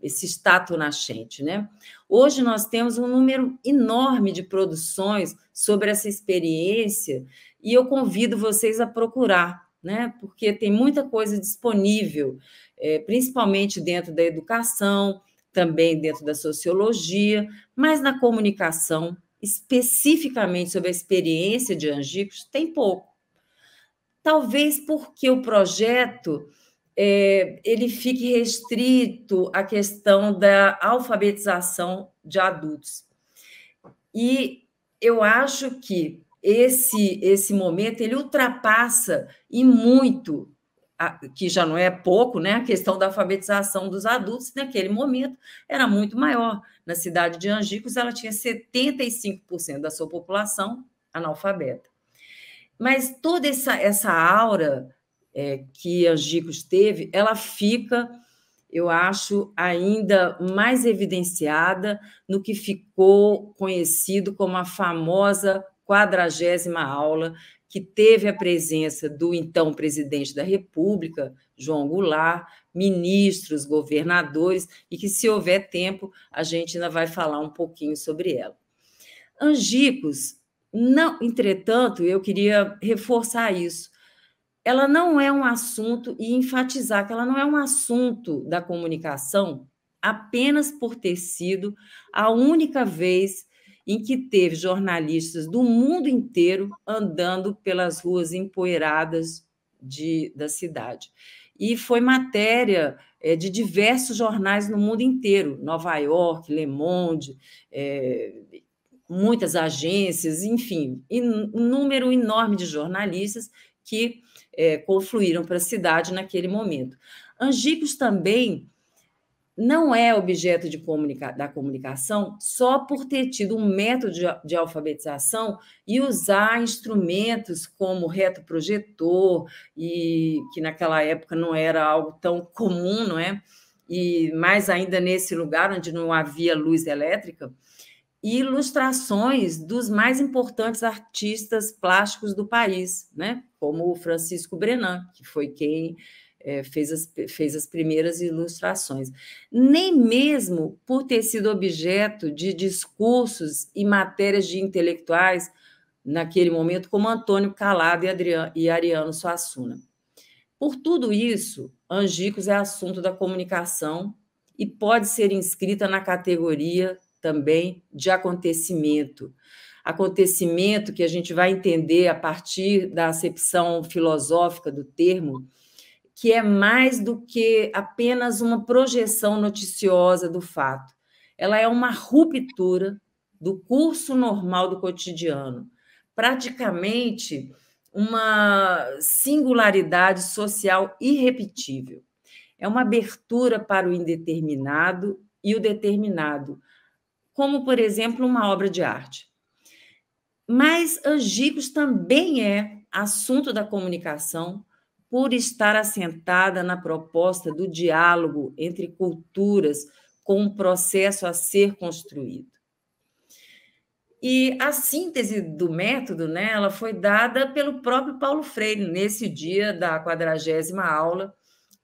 esse stato nascente, né? Hoje nós temos um número enorme de produções sobre essa experiência e eu convido vocês a procurar, né? Porque tem muita coisa disponível, principalmente dentro da educação, também dentro da sociologia, mas na comunicação, especificamente sobre a experiência de Angicos, tem pouco. Talvez porque o projeto ele fique restrito à questão da alfabetização de adultos. E eu acho que esse momento ele ultrapassa e muito, que já não é pouco, né, a questão da alfabetização dos adultos, naquele momento era muito maior. Na cidade de Angicos, ela tinha 75% da sua população analfabeta. Mas toda essa aura que Angicos teve, ela fica, eu acho, ainda mais evidenciada no que ficou conhecido como a famosa 40ª aula, que teve a presença do então presidente da República, João Goulart, ministros, governadores, e que, se houver tempo, a gente ainda vai falar um pouquinho sobre ela. Angicos, não, entretanto, eu queria reforçar isso, ela não é um assunto, e enfatizar que ela não é um assunto da comunicação apenas por ter sido a única vez em que teve jornalistas do mundo inteiro andando pelas ruas empoeiradas da cidade. E foi matéria de diversos jornais no mundo inteiro, Nova York, Le Monde, muitas agências, enfim, um número enorme de jornalistas que confluíram para a cidade naquele momento. Angicos também não é objeto da comunicação só por ter tido um método de alfabetização e usar instrumentos como retroprojetor, e que naquela época não era algo tão comum, não é? E mais ainda nesse lugar onde não havia luz elétrica, e ilustrações dos mais importantes artistas plásticos do país, né? Como o Francisco Brenan, que foi quem fez as primeiras ilustrações. Nem mesmo por ter sido objeto de discursos e matérias de intelectuais naquele momento, como Antônio Calado e Ariano Suassuna. Por tudo isso, Angicos é assunto da comunicação e pode ser inscrita na categoria também de acontecimento. Acontecimento que a gente vai entender a partir da acepção filosófica do termo, que é mais do que apenas uma projeção noticiosa do fato. ela é uma ruptura do curso normal do cotidiano, praticamente uma singularidade social irrepetível. É uma abertura para o indeterminado e o determinado, como, por exemplo, uma obra de arte. Mas Angicos também é assunto da comunicação por estar assentada na proposta do diálogo entre culturas com um processo a ser construído. E a síntese do método, né, ela foi dada pelo próprio Paulo Freire, nesse dia da 40ª aula,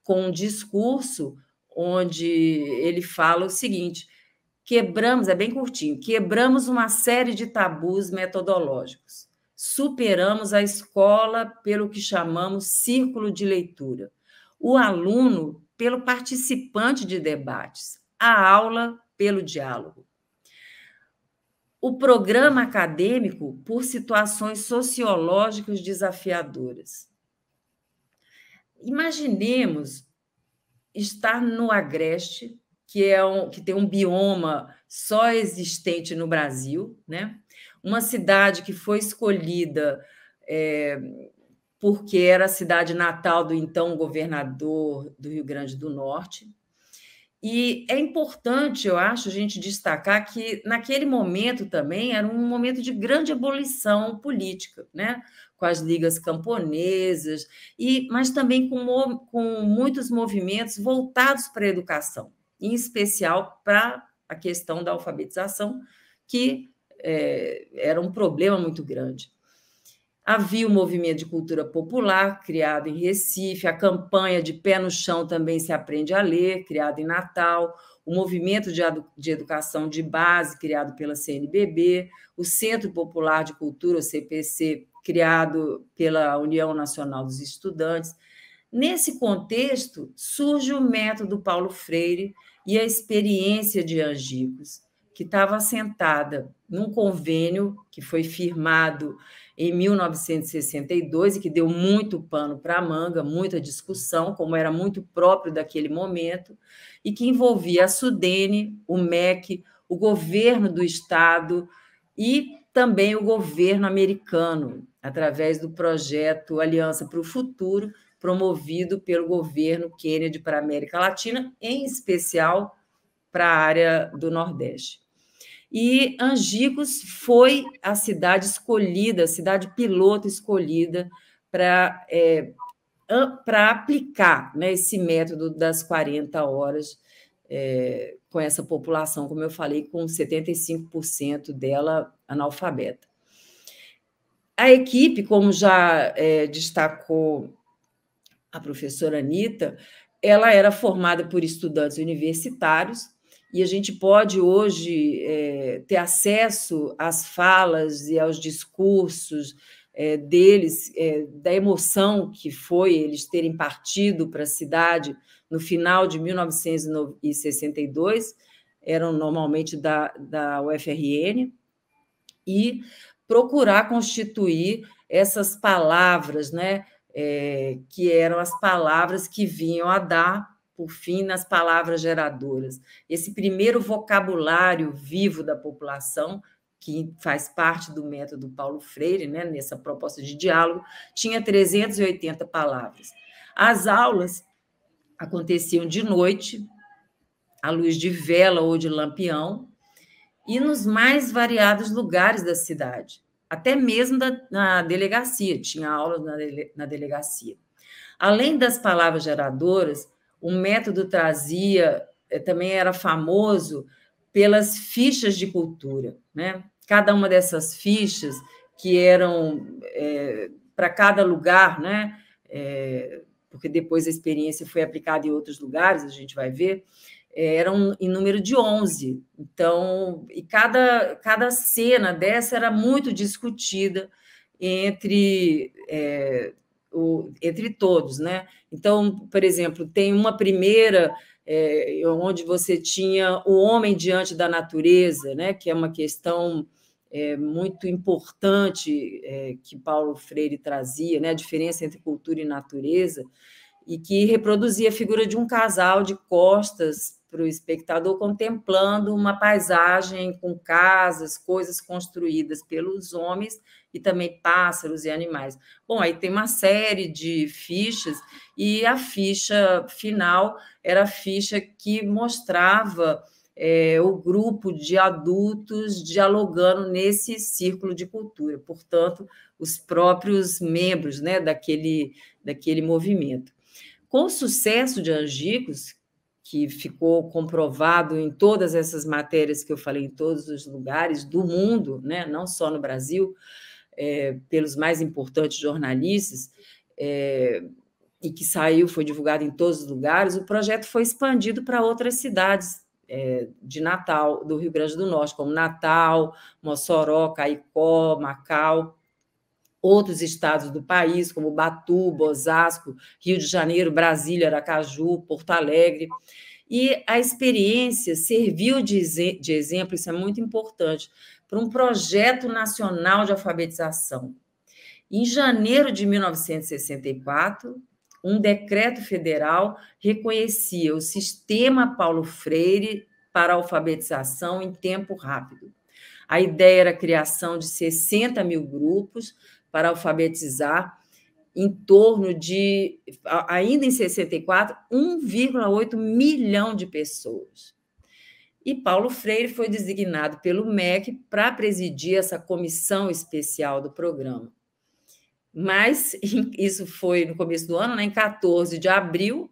com um discurso onde ele fala o seguinte: quebramos, é bem curtinho, quebramos uma série de tabus metodológicos, superamos a escola pelo que chamamos círculo de leitura, o aluno pelo participante de debates, a aula pelo diálogo, o programa acadêmico por situações sociológicas desafiadoras. Imaginemos estar no Agreste, que tem um bioma só existente no Brasil, né? Uma cidade que foi escolhida porque era a cidade natal do então governador do Rio Grande do Norte. E é importante, eu acho, a gente destacar que, naquele momento também, era um momento de grande ebulição política, né? Com as ligas camponesas, mas também com muitos movimentos voltados para a educação, em especial para a questão da alfabetização, que era um problema muito grande. Havia o movimento de cultura popular, criado em Recife, a campanha de Pé no Chão também se aprende a ler, criado em Natal, o movimento de educação de base, criado pela CNBB, o Centro Popular de Cultura, o CPC, criado pela União Nacional dos Estudantes. Nesse contexto, surge o método Paulo Freire e a experiência de Angicos, que estava assentada num convênio que foi firmado em 1962 e que deu muito pano para a manga, muita discussão, como era muito próprio daquele momento, e que envolvia a SUDENE, o MEC, o governo do Estado e também o governo americano, através do projeto Aliança para o Futuro, promovido pelo governo Kennedy para a América Latina, em especial para a área do Nordeste. E Angicos foi a cidade escolhida, a cidade piloto escolhida para aplicar, né, esse método das 40 horas com essa população, como eu falei, com 75% dela analfabeta. A equipe, como já destacou a professora Anita, ela era formada por estudantes universitários, e a gente pode hoje ter acesso às falas e aos discursos deles, da emoção que foi eles terem partido para a cidade no final de 1962, eram normalmente da UFRN, e procurar constituir essas palavras, né, que eram as palavras que vinham a dar por fim nas palavras geradoras. Esse primeiro vocabulário vivo da população, que faz parte do método Paulo Freire, né, nessa proposta de diálogo, tinha 380 palavras. As aulas aconteciam de noite, à luz de vela ou de lampião, e nos mais variados lugares da cidade, até mesmo na delegacia, tinha aulas na delegacia. Além das palavras geradoras, o método também era famoso pelas fichas de cultura, né? Cada uma dessas fichas, que eram para cada lugar, né? Porque depois a experiência foi aplicada em outros lugares, a gente vai ver, eram em número de 11. Então, e cada cena dessa era muito discutida entre todos, né? Então, por exemplo, tem uma primeira onde você tinha o homem diante da natureza, né? Que é uma questão muito importante que Paulo Freire trazia, né? A diferença entre cultura e natureza. e que reproduzia a figura de um casal de costas para o espectador, contemplando uma paisagem com casas, coisas construídas pelos homens e também pássaros e animais. Bom, aí tem uma série de fichas, e a ficha final era a ficha que mostrava o grupo de adultos dialogando nesse círculo de cultura, portanto, os próprios membros, né, daquele movimento. Com o sucesso de Angicos, que ficou comprovado em todas essas matérias que eu falei, em todos os lugares do mundo, né, não só no Brasil, pelos mais importantes jornalistas, e que foi divulgado em todos os lugares, o projeto foi expandido para outras cidades de Natal, do Rio Grande do Norte, como Natal, Mossoró, Caicó, Macau, outros estados do país, como Ubatuba, Osasco, Rio de Janeiro, Brasília, Aracaju, Porto Alegre. E a experiência serviu de exemplo, isso é muito importante, para um projeto nacional de alfabetização. Em janeiro de 1964, um decreto federal reconhecia o sistema Paulo Freire para alfabetização em tempo rápido. A ideia era a criação de 60 mil grupos para alfabetizar em torno de, ainda em 64, 1,8 milhão de pessoas. E Paulo Freire foi designado pelo MEC para presidir essa comissão especial do programa. Mas isso foi no começo do ano, né, em 14 de abril,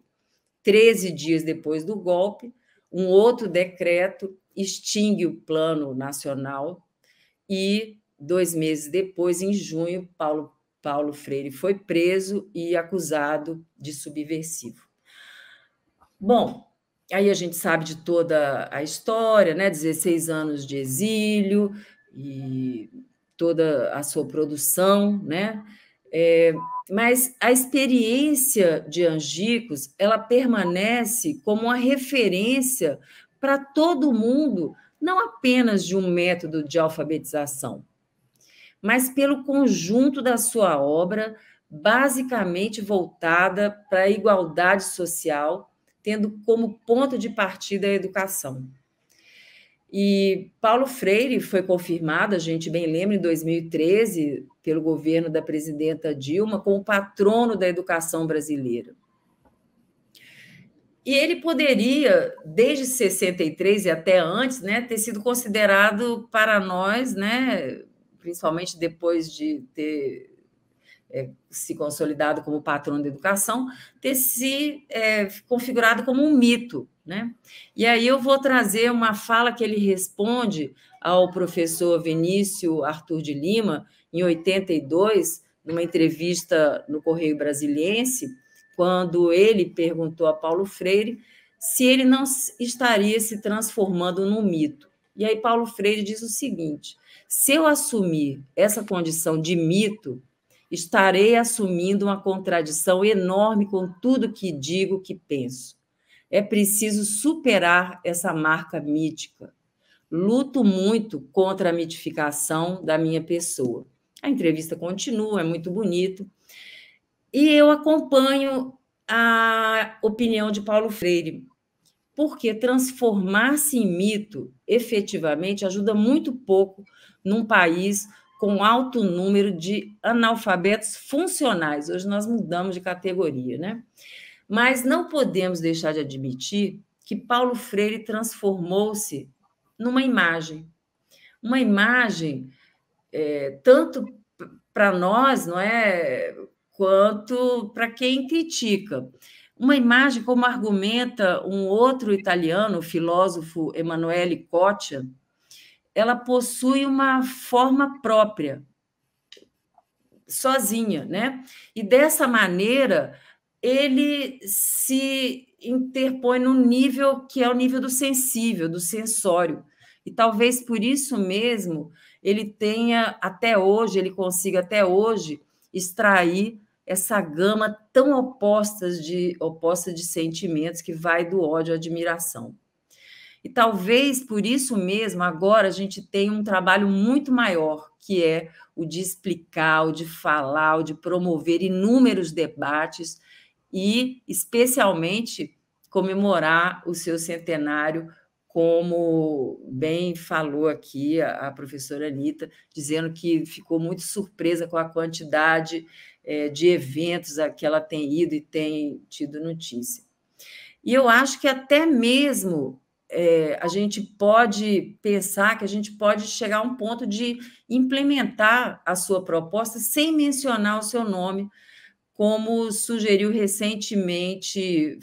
13 dias depois do golpe, um outro decreto extingue o Plano Nacional e, 2 meses depois, em junho, Paulo Freire foi preso e acusado de subversivo. Bom, aí a gente sabe de toda a história, né? 16 anos de exílio e toda a sua produção, né? Mas a experiência de Angicos, ela permanece como uma referência para todo mundo, não apenas de um método de alfabetização, mas pelo conjunto da sua obra, basicamente voltada para a igualdade social, tendo como ponto de partida a educação. E Paulo Freire foi confirmado, a gente bem lembra, em 2013, pelo governo da presidenta Dilma, como patrono da educação brasileira. E ele poderia, desde 63 e até antes, né, ter sido considerado para nós, né, principalmente depois de ter se consolidado como patrono da educação, ter se configurado como um mito, né? E aí eu vou trazer uma fala que ele responde ao professor Vinícius Arthur de Lima, em 82, numa entrevista no Correio Brasiliense, quando ele perguntou a Paulo Freire se ele não estaria se transformando num mito. E aí Paulo Freire diz o seguinte: se eu assumir essa condição de mito, estarei assumindo uma contradição enorme com tudo que digo, que penso. É preciso superar essa marca mítica. Luto muito contra a mitificação da minha pessoa. A entrevista continua, é muito bonito. E eu acompanho a opinião de Paulo Freire, porque transformar-se em mito, efetivamente, ajuda muito pouco num país com alto número de analfabetos funcionais. Hoje nós mudamos de categoria, né? Mas não podemos deixar de admitir que Paulo Freire transformou-se numa imagem. Uma imagem tanto para nós, não é, quanto para quem critica. Uma imagem, como argumenta um outro italiano, o filósofo Emanuele Coccia, ela possui uma forma própria, sozinha, né? E dessa maneira ele se interpõe num nível que é o nível do sensível, do sensório. E talvez por isso mesmo ele tenha até hoje, ele consiga até hoje extrair essa gama tão oposta de sentimentos que vai do ódio à admiração. E talvez por isso mesmo agora a gente tem um trabalho muito maior, que é o de explicar, o de falar, o de promover inúmeros debates e, especialmente, comemorar o seu centenário, como bem falou aqui a professora Anita, dizendo que ficou muito surpresa com a quantidade de eventos a que ela tem ido e tem tido notícia. E eu acho que até mesmo a gente pode pensar que a gente pode chegar a um ponto de implementar a sua proposta sem mencionar o seu nome, como sugeriu recentemente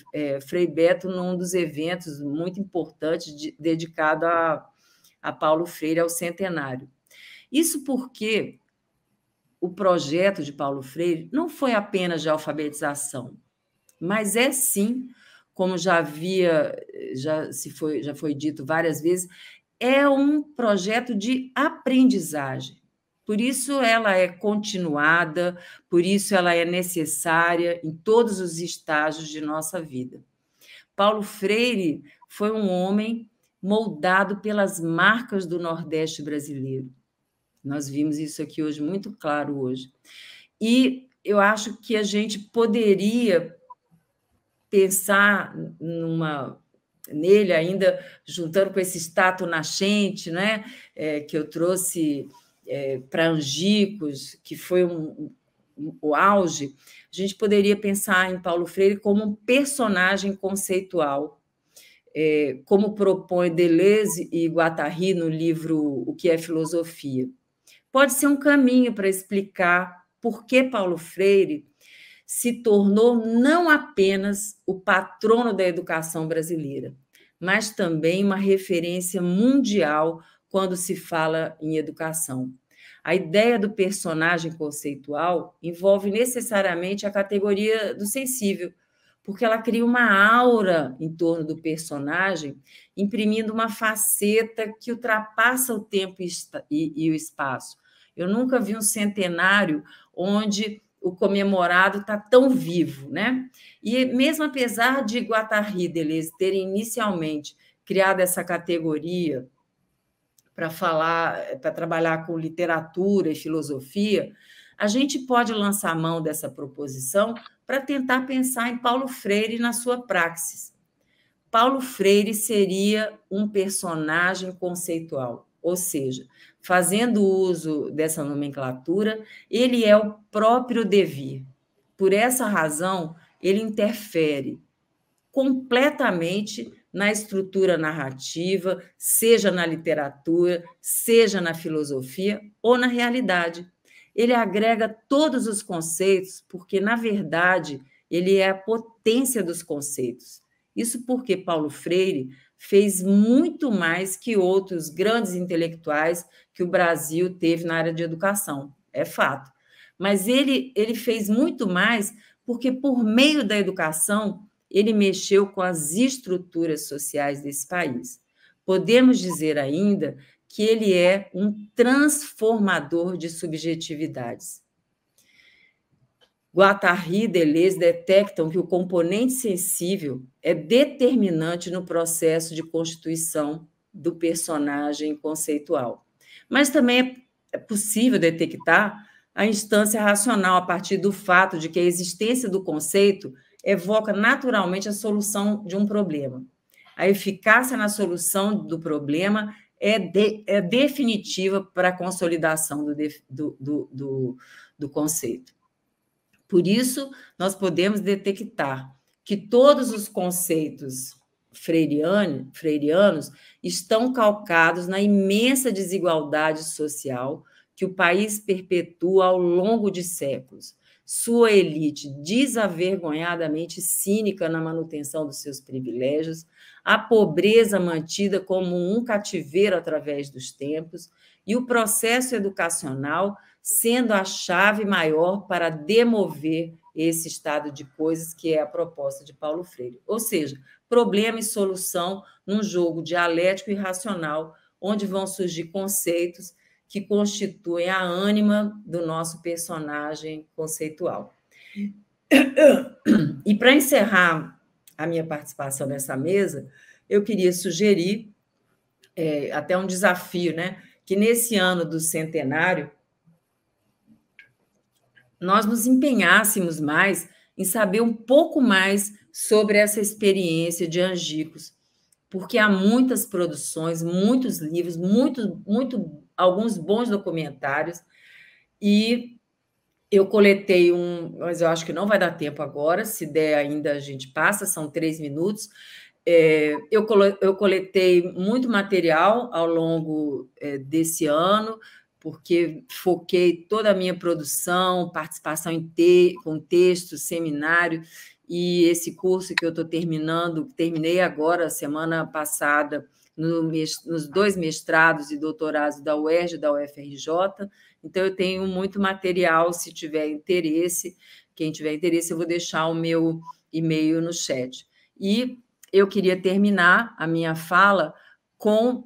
Frei Beto num dos eventos muito importantes dedicado a Paulo Freire, ao centenário. Isso porque o projeto de Paulo Freire não foi apenas de alfabetização, mas é sim, como já foi dito várias vezes, é um projeto de aprendizagem. Por isso ela é continuada, por isso ela é necessária em todos os estágios de nossa vida. Paulo Freire foi um homem moldado pelas marcas do Nordeste brasileiro. Nós vimos isso aqui hoje, muito claro hoje. E eu acho que a gente poderia pensar nele ainda, juntando com esse status nascente, né, que eu trouxe para Angicos, que foi o auge, a gente poderia pensar em Paulo Freire como um personagem conceitual, como propõe Deleuze e Guattari no livro O que é Filosofia. Pode ser um caminho para explicar por que Paulo Freire se tornou não apenas o patrono da educação brasileira, mas também uma referência mundial quando se fala em educação. A ideia do personagem conceitual envolve necessariamente a categoria do sensível, porque ela cria uma aura em torno do personagem, imprimindo uma faceta que ultrapassa o tempo e o espaço. Eu nunca vi um centenário onde o comemorado está tão vivo, né? E mesmo apesar de Guattari e Deleuze terem inicialmente criado essa categoria para trabalhar com literatura e filosofia, a gente pode lançar mão dessa proposição para tentar pensar em Paulo Freire na sua praxis. Paulo Freire seria um personagem conceitual, ou seja, fazendo uso dessa nomenclatura, ele é o próprio devir. Por essa razão, ele interfere completamente na estrutura narrativa, seja na literatura, seja na filosofia ou na realidade. Ele agrega todos os conceitos, porque, na verdade, ele é a potência dos conceitos. Isso porque Paulo Freire fez muito mais que outros grandes intelectuais que o Brasil teve na área de educação, é fato. Mas ele fez muito mais porque, por meio da educação, ele mexeu com as estruturas sociais desse país. Podemos dizer ainda que ele é um transformador de subjetividades. Guattari e Deleuze detectam que o componente sensível é determinante no processo de constituição do personagem conceitual. Mas também é possível detectar a instância racional a partir do fato de que a existência do conceito evoca naturalmente a solução de um problema. A eficácia na solução do problema é definitiva para a consolidação do conceito. Por isso, nós podemos detectar que todos os conceitos freirianos estão calcados na imensa desigualdade social que o país perpetua ao longo de séculos. Sua elite desavergonhadamente cínica na manutenção dos seus privilégios, a pobreza mantida como um cativeiro através dos tempos e o processo educacional sendo a chave maior para demover esse estado de coisas que é a proposta de Paulo Freire. Ou seja, problema e solução num jogo dialético e racional, onde vão surgir conceitos que constituem a ânima do nosso personagem conceitual. E para encerrar a minha participação nessa mesa, eu queria sugerir até um desafio, né? Que nesse ano do centenário nós nos empenhássemos mais em saber um pouco mais sobre essa experiência de Angicos, porque há muitas produções, muitos livros, alguns bons documentários, e eu coletei mas eu acho que não vai dar tempo agora, se der ainda a gente passa, são 3 minutos. Eu coletei muito material ao longo desse ano, porque foquei toda a minha produção, participação com texto, seminário, e esse curso que eu estou terminei agora, semana passada, nos 2 mestrados e doutorados da UERJ e da UFRJ. Então, eu tenho muito material, se tiver interesse, quem tiver interesse, eu vou deixar o meu e-mail no chat. E eu queria terminar a minha fala com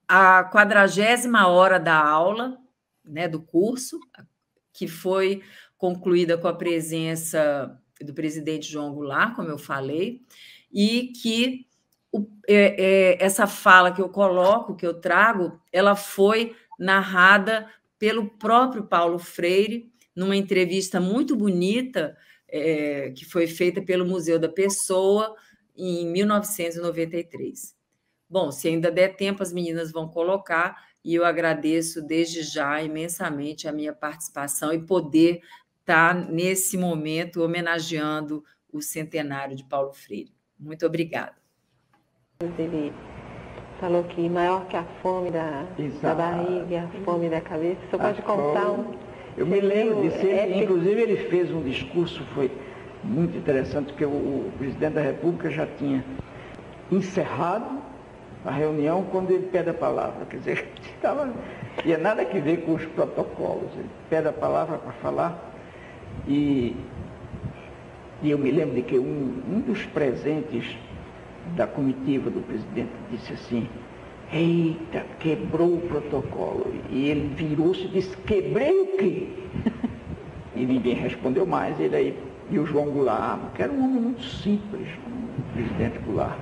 a 40ª hora da aula, né, do curso, que foi concluída com a presença do presidente João Goulart, como eu falei, e que essa fala que eu coloco, que eu trago, ela foi narrada pelo próprio Paulo Freire, numa entrevista muito bonita, que foi feita pelo Museu da Pessoa, em 1993. Bom, se ainda der tempo, as meninas vão colocar, e eu agradeço desde já imensamente a minha participação e poder estar, nesse momento, homenageando o centenário de Paulo Freire. Muito obrigada. Ele falou que maior que a fome da barriga, a fome da cabeça. Você pode contar Eu me lembro disso. Inclusive, ele fez um discurso, foi muito interessante, porque o presidente da República já tinha encerrado a reunião quando ele pede a palavra. Quer dizer, tinha nada a ver com os protocolos. Ele pede a palavra para falar. E eu me lembro de que um dos presentes da comitiva do presidente disse assim: eita, quebrou o protocolo. E ele virou-se e disse: quebrei o quê? E ninguém respondeu mais. E o João Goulart, que era um homem muito simples, o presidente Goulart,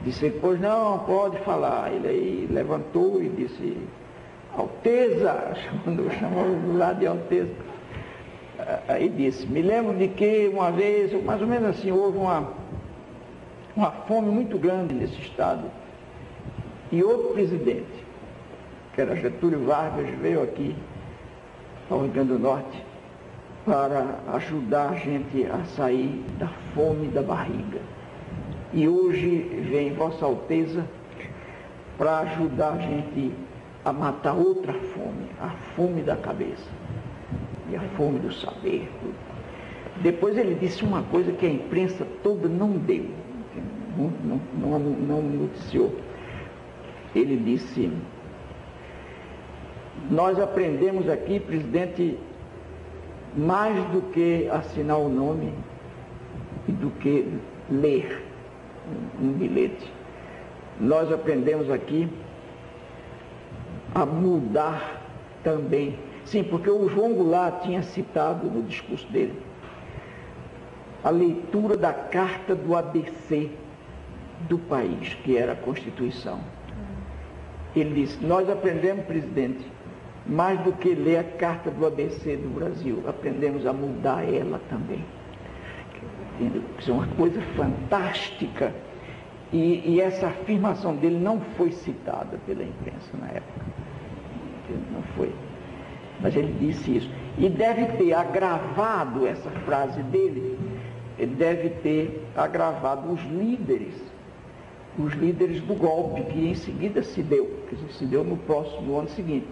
disse: pois não, pode falar. Ele aí levantou e disse: Alteza, chamou o Goulart de Alteza. Aí disse: me lembro de que uma vez, mais ou menos assim, houve uma fome muito grande nesse estado, e outro presidente, que era Getúlio Vargas, veio aqui ao Rio Grande do Norte para ajudar a gente a sair da fome da barriga. E hoje vem Vossa Alteza para ajudar a gente a matar outra fome, a fome da cabeça e a fome do saber. Depois ele disse uma coisa que a imprensa toda não deu, não noticiou. Ele disse: nós aprendemos aqui, presidente, mais do que assinar o nome e do que ler um bilhete. Nós aprendemos aqui a mudar também. Sim, porque o João Goulart tinha citado no discurso dele a leitura da carta do ABC do país, que era a Constituição. Ele disse: nós aprendemos, presidente, mais do que ler a carta do ABC do Brasil, aprendemos a mudar ela também. Isso é uma coisa fantástica. E essa afirmação dele não foi citada pela imprensa na época. Não foi. Mas ele disse isso. E deve ter agravado essa frase dele, ele deve ter agravado os líderes do golpe, que em seguida se deu, quer dizer, se deu no ano seguinte.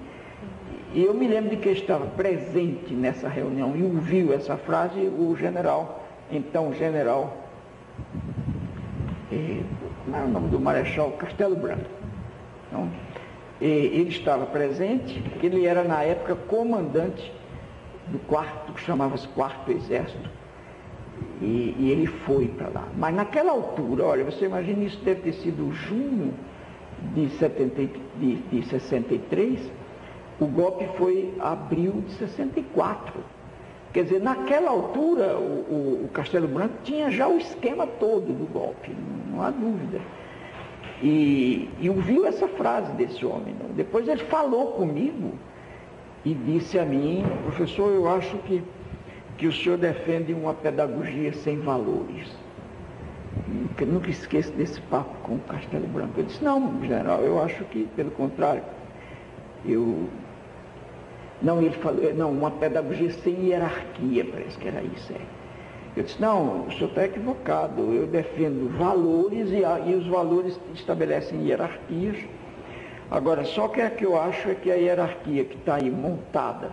E eu me lembro de que estava presente nessa reunião e ouviu essa frase o general, então general, como é o nome do marechal? Castelo Branco. Então, ele estava presente, ele era na época comandante do quarto, que chamava-se Quarto Exército, e ele foi para lá. Mas naquela altura, olha, você imagina, isso deve ter sido junho de 63, o golpe foi abril de 64. Quer dizer, naquela altura, o Castelo Branco tinha já o esquema todo do golpe, não há dúvida. E ouviu essa frase desse homem. Não? Depois ele falou comigo e disse a mim: professor, eu acho que que o senhor defende uma pedagogia sem valores. Nunca esqueço desse papo com o Castelo Branco. Eu disse, não, general, eu acho que, pelo contrário, Não, ele falou, não, uma pedagogia sem hierarquia, parece que era isso. Eu disse, não, o senhor está equivocado, eu defendo valores e os valores estabelecem hierarquias. Agora, só que eu acho é que a hierarquia que está aí montada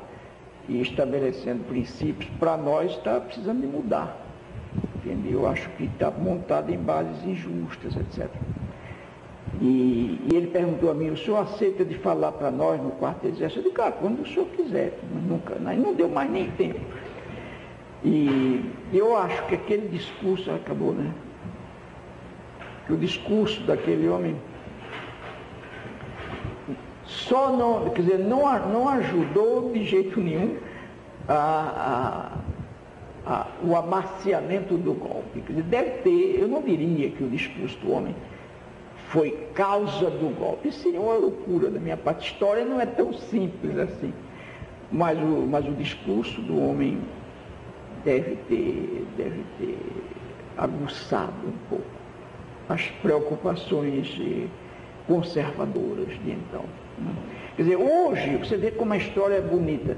e estabelecendo princípios, para nós está precisando de mudar. Entendeu? Eu acho que está montada em bases injustas, etc. E ele perguntou a mim, o senhor aceita de falar para nós no quarto exército? Eu disse, cara, quando o senhor quiser, nunca, não deu mais nem tempo. E eu acho que aquele discurso, acabou, né? Que o discurso daquele homem só não, quer dizer, não ajudou de jeito nenhum o amaciamento do golpe. Quer dizer, deve ter, eu não diria que o discurso do homem foi causa do golpe. Isso seria uma loucura da minha parte. A história não é tão simples assim. Mas o discurso do homem deve ter aguçado um pouco as preocupações conservadoras de então. Quer dizer, hoje, você vê como a história é bonita.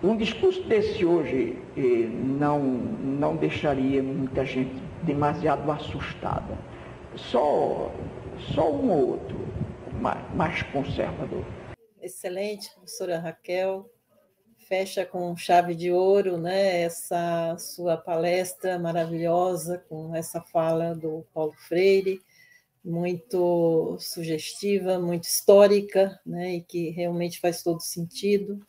Um discurso desse hoje não deixaria muita gente demasiado assustada. Só um ou outro mais conservador. Excelente, professora Raquel. Fecha com chave de ouro, né, essa sua palestra maravilhosa, com essa fala do Paulo Freire, muito sugestiva, muito histórica, né, e que realmente faz todo sentido.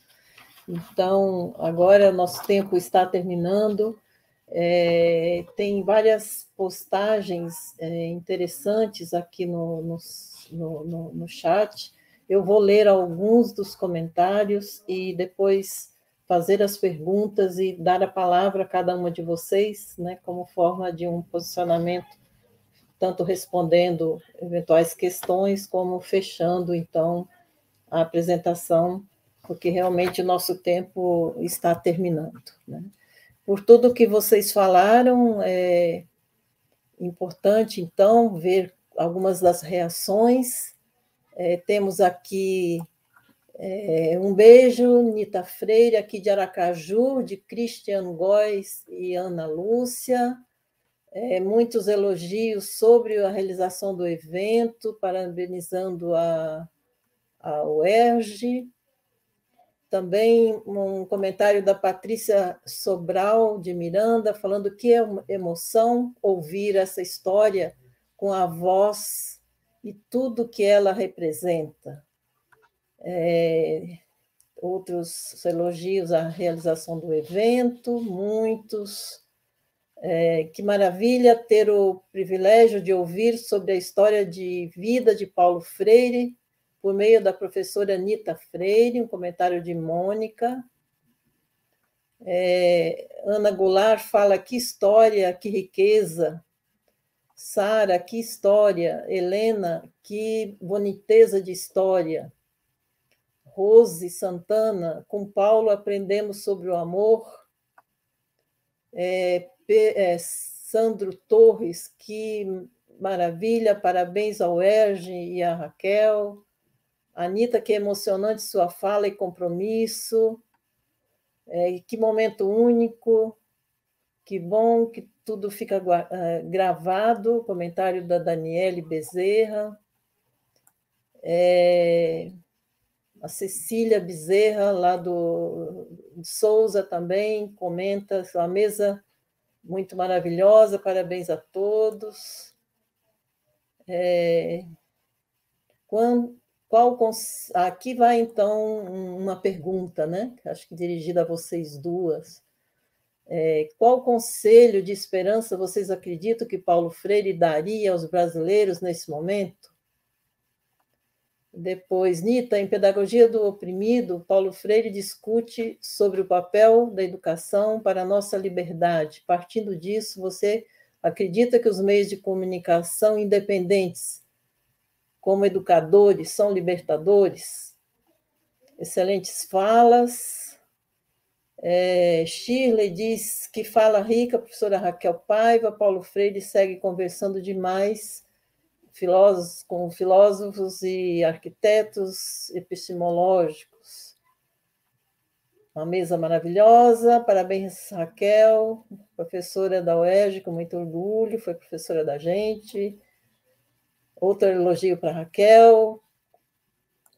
Então, agora nosso tempo está terminando. Tem várias postagens interessantes aqui no chat. Eu vou ler alguns dos comentários e depois fazer as perguntas e dar a palavra a cada uma de vocês, né, como forma de um posicionamento, tanto respondendo eventuais questões, como fechando, então, a apresentação, porque realmente o nosso tempo está terminando, né? Por tudo que vocês falaram, é importante, então, ver algumas das reações. Temos aqui um beijo, Nita Freire, aqui de Aracaju, de Cristian Góes e Ana Lúcia. Muitos elogios sobre a realização do evento, parabenizando a UERJ. Também um comentário da Patrícia Sobral, de Miranda, falando que é uma emoção ouvir essa história com a voz e tudo que ela representa. Outros elogios à realização do evento, muitos. Que maravilha ter o privilégio de ouvir sobre a história de vida de Paulo Freire, por meio da professora Nita Freire, um comentário de Mônica. Ana Goulart fala, que história, que riqueza. Sara, que história. Helena, que boniteza de história. Rose Santana, com Paulo aprendemos sobre o amor. Sandro Torres, que maravilha, parabéns ao UERJ e à Raquel. Anita, que emocionante sua fala e compromisso. Que momento único, que bom que tudo fica gravado. Comentário da Daniele Bezerra. A Cecília Bezerra, lá de Souza, também comenta, uma mesa muito maravilhosa, parabéns a todos. Aqui vai, então, uma pergunta, né? Acho que dirigida a vocês duas. Qual conselho de esperança vocês acreditam que Paulo Freire daria aos brasileiros nesse momento? Depois, Nita, em Pedagogia do Oprimido, Paulo Freire discute sobre o papel da educação para a nossa liberdade. Partindo disso, você acredita que os meios de comunicação independentes, como educadores, são libertadores? Excelentes falas. Shirley diz que fala rica, professora Raquel Paiva, Paulo Freire segue conversando demais com filósofos e arquitetos epistemológicos. Uma mesa maravilhosa, parabéns, Raquel, professora da UERJ, com muito orgulho, foi professora da gente. Outro elogio para Raquel,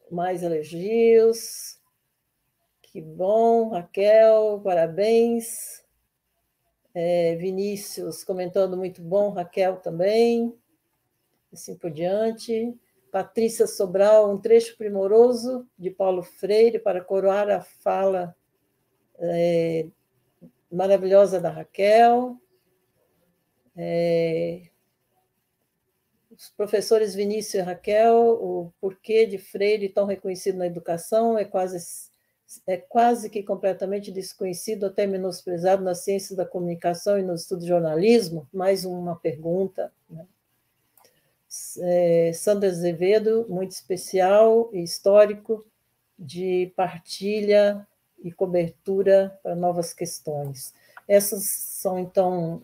mais elogios. Que bom, Raquel, parabéns. Vinícius comentando muito bom, Raquel também. Assim por diante. Patrícia Sobral, um trecho primoroso de Paulo Freire para coroar a fala maravilhosa da Raquel. Os professores Vinícius e Raquel, o porquê de Freire tão reconhecido na educação é quase que completamente desconhecido, até menosprezado nas ciências da comunicação e no estudo de jornalismo. Mais uma pergunta, né? Sandra Azevedo, muito especial e histórico, de partilha e cobertura para novas questões. Essas são, então,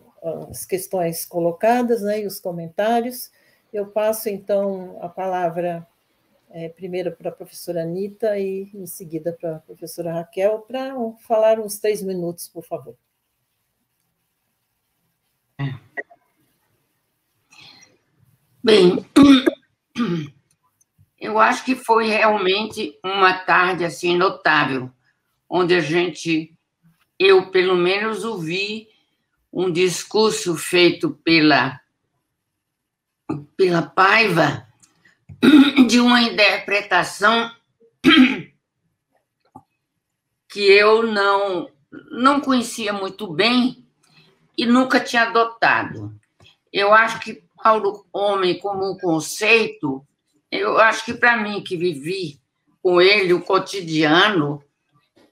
as questões colocadas, né, e os comentários. Eu passo, então, a palavra primeiro para a professora Anita e, em seguida, para a professora Raquel, para falar uns 3 minutos, por favor. Bem, eu acho que foi realmente uma tarde assim notável, onde eu pelo menos ouvi um discurso feito pela Paiva de uma interpretação que eu não conhecia muito bem e nunca tinha adotado. Eu acho que Paulo Homem como um conceito, eu acho que para mim, que vivi com ele o cotidiano,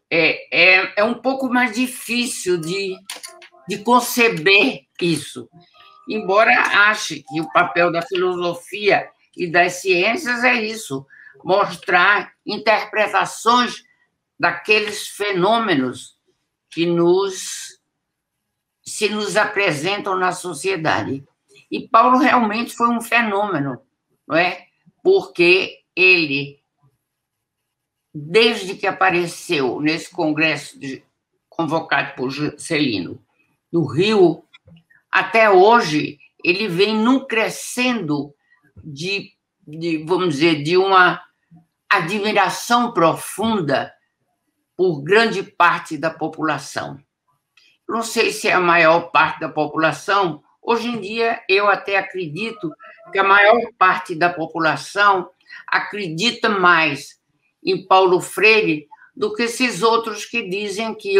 é um pouco mais difícil de conceber isso. Embora ache que o papel da filosofia e das ciências é isso, mostrar interpretações daqueles fenômenos que se nos apresentam na sociedade. E Paulo realmente foi um fenômeno, não é? Porque ele, desde que apareceu nesse congresso convocado por Juscelino, no Rio, até hoje, ele vem num crescendo vamos dizer, de uma admiração profunda por grande parte da população. Não sei se é a maior parte da população. Hoje em dia, eu até acredito que a maior parte da população acredita mais em Paulo Freire do que esses outros que dizem que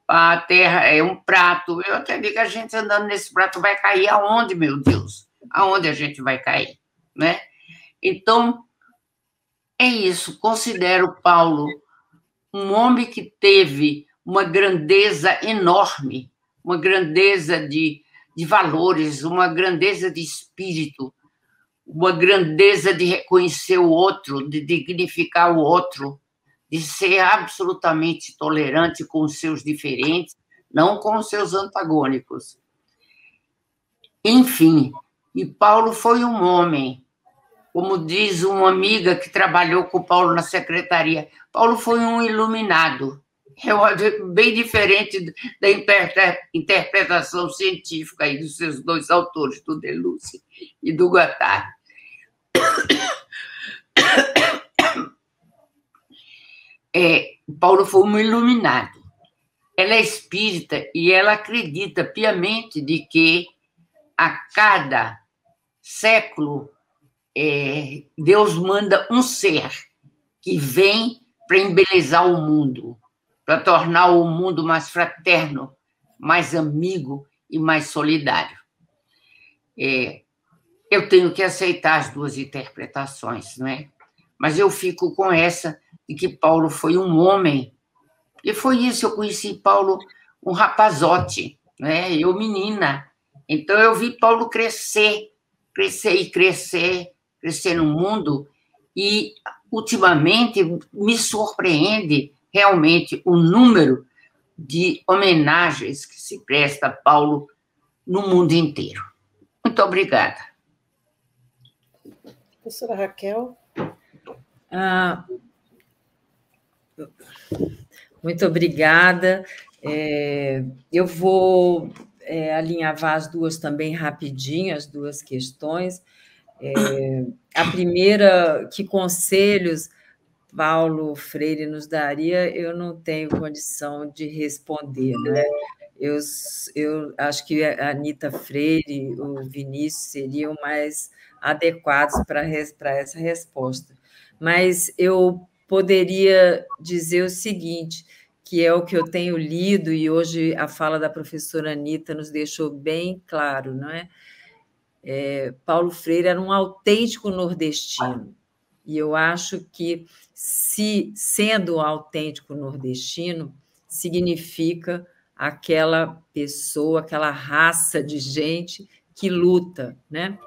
a Terra é um prato. Eu até digo que a gente andando nesse prato vai cair aonde, meu Deus? Aonde a gente vai cair, né? Então, é isso. Considero Paulo um homem que teve uma grandeza enorme, uma grandeza de valores, uma grandeza de espírito, uma grandeza de reconhecer o outro, de dignificar o outro, de ser absolutamente tolerante com os seus diferentes, não com os seus antagônicos. Enfim, e Paulo foi um homem, como diz uma amiga que trabalhou com Paulo na secretaria, Paulo foi um iluminado, bem diferente da interpretação científica aí dos seus dois autores, do Deleuze e do Guattari. Paulo foi um iluminado. Ela é espírita e ela acredita piamente de que a cada século Deus manda um ser que vem para embelezar o mundo, para tornar o mundo mais fraterno, mais amigo e mais solidário. Eu tenho que aceitar as duas interpretações, não é? Mas eu fico com essa de que Paulo foi um homem, e foi isso, eu conheci Paulo um rapazote, né? Eu menina. Então, eu vi Paulo crescer no mundo, e, ultimamente, me surpreende realmente o número de homenagens que se presta a Paulo no mundo inteiro. Muito obrigada. Professora Raquel. Muito obrigada. Eu vou alinhavar as duas também rapidinho, as duas questões. A primeira, que conselhos Paulo Freire nos daria, eu não tenho condição de responder, né? Eu acho que a Anita Freire, o Vinícius seriam mais adequados para essa resposta. Mas eu poderia dizer o seguinte, que é o que eu tenho lido, e hoje a fala da professora Anita nos deixou bem claro, não é? Paulo Freire era um autêntico nordestino, e eu acho que, sendo um autêntico nordestino, significa aquela pessoa, aquela raça de gente que luta, né?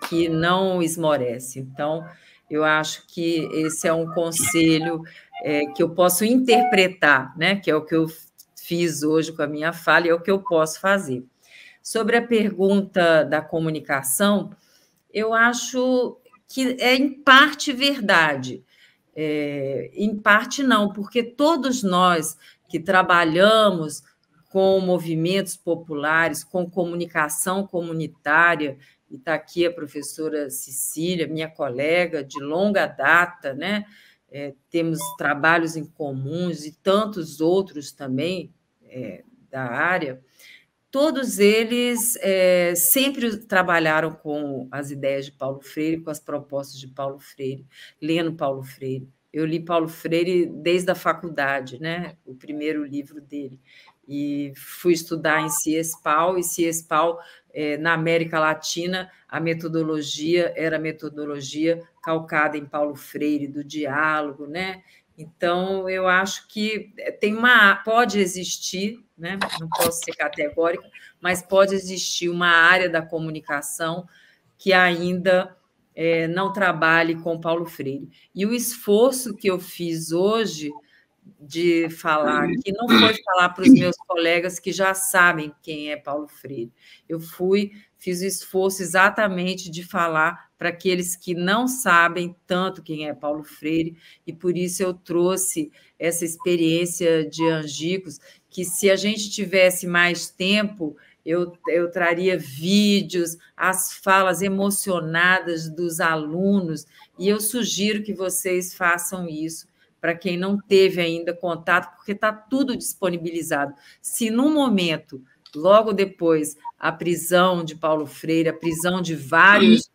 Que não esmorece. Então, eu acho que esse é um conselho que eu posso interpretar, né? Que é o que eu fiz hoje com a minha fala e é o que eu posso fazer. Sobre a pergunta da comunicação, eu acho que é em parte verdade, em parte não, porque todos nós que trabalhamos com movimentos populares, com comunicação comunitária, e está aqui a professora Cecília, minha colega de longa data, né? Temos trabalhos em comuns e tantos outros também da área. Todos eles sempre trabalharam com as ideias de Paulo Freire, com as propostas de Paulo Freire, lendo Paulo Freire. Eu li Paulo Freire desde a faculdade, né? O primeiro livro dele. E fui estudar em CIESPAL, e CIESPAL, na América Latina, a metodologia era a metodologia calcada em Paulo Freire, do diálogo, né? Então, eu acho que pode existir, né? Não posso ser categórica, mas pode existir uma área da comunicação que ainda não trabalhe com Paulo Freire. E o esforço que eu fiz hoje de falar aqui não foi falar para os meus colegas que já sabem quem é Paulo Freire. Eu fiz o esforço exatamente de falar para aqueles que não sabem tanto quem é Paulo Freire, e por isso eu trouxe essa experiência de Angicos, que se a gente tivesse mais tempo, eu traria vídeos, as falas emocionadas dos alunos, e eu sugiro que vocês façam isso, para quem não teve ainda contato, porque está tudo disponibilizado. Se num momento, logo depois, a prisão de Paulo Freire, a prisão de vários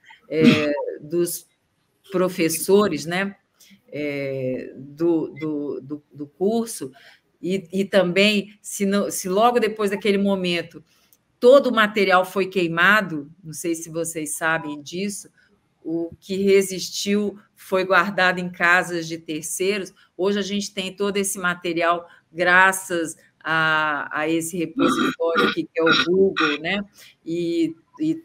dos professores, né, do curso, e também, se logo depois daquele momento todo o material foi queimado, não sei se vocês sabem disso, o que resistiu foi guardado em casas de terceiros. Hoje a gente tem todo esse material graças a esse repositório aqui, que é o Google, né? E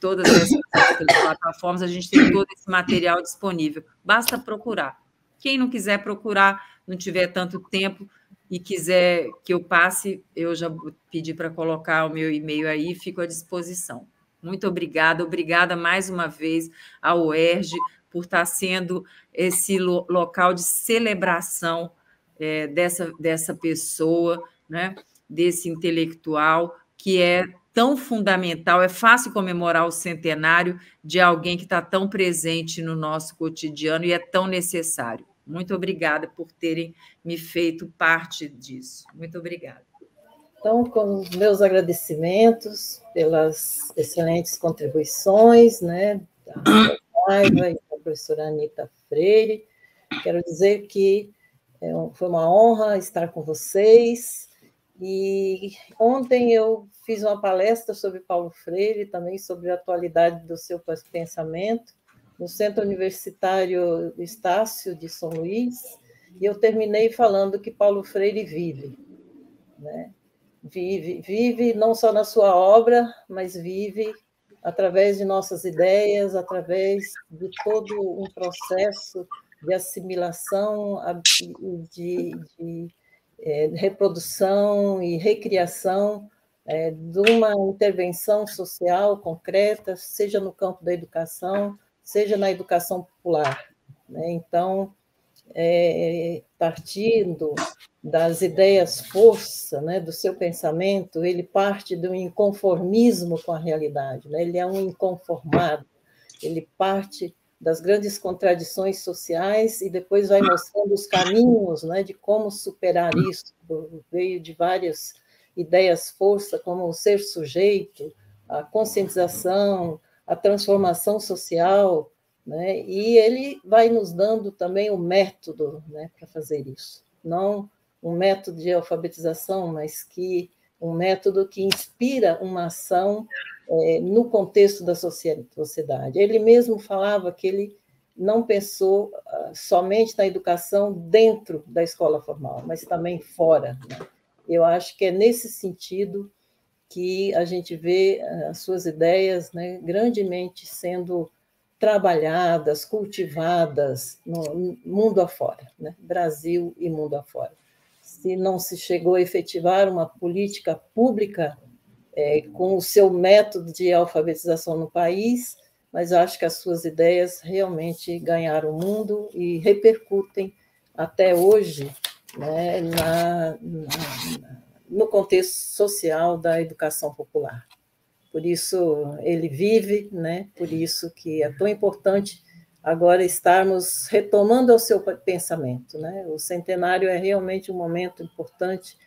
todas essas outras plataformas, a gente tem todo esse material disponível. Basta procurar. Quem não quiser procurar, não tiver tanto tempo e quiser que eu passe, eu já pedi para colocar o meu e-mail aí, fico à disposição. Muito obrigada mais uma vez ao UERJ por estar sendo esse local de celebração dessa pessoa, né, desse intelectual, que é tão fundamental. É fácil comemorar o centenário de alguém que está tão presente no nosso cotidiano e é tão necessário. Muito obrigada por terem me feito parte disso. Muito obrigada. Então, com os meus agradecimentos pelas excelentes contribuições, né, da Paiva e da professora Anita Freire, quero dizer que foi uma honra estar com vocês, e ontem eu fiz uma palestra sobre Paulo Freire, também sobre a atualidade do seu pensamento, no Centro Universitário Estácio de São Luís, e eu terminei falando que Paulo Freire vive, né? Vive não só na sua obra, mas vive através de nossas ideias, através de todo um processo de assimilação, de reprodução e recriação de uma intervenção social concreta, seja no campo da educação, seja na educação popular, né? Então, partindo das ideias força, né, do seu pensamento, ele parte do inconformismo com a realidade, né? Ele é um inconformado, ele parte das grandes contradições sociais e depois vai mostrando os caminhos, né, de como superar isso, por meio de várias ideias força, como o ser sujeito, a conscientização, a transformação social, né? E ele vai nos dando também o método, né, para fazer isso. Não um método de alfabetização, mas um método que inspira uma ação no contexto da sociedade. Ele mesmo falava que ele não pensou somente na educação dentro da escola formal, mas também fora, né? Eu acho que é nesse sentido que a gente vê as suas ideias, né, grandemente sendo trabalhadas, cultivadas no mundo afora, né? Brasil e mundo afora. Se não se chegou a efetivar uma política pública com o seu método de alfabetização no país, mas acho que as suas ideias realmente ganharam o mundo e repercutem até hoje, né, no contexto social da educação popular. Por isso ele vive, né? Por isso que é tão importante agora estarmos retomando o seu pensamento, né? O centenário é realmente um momento importante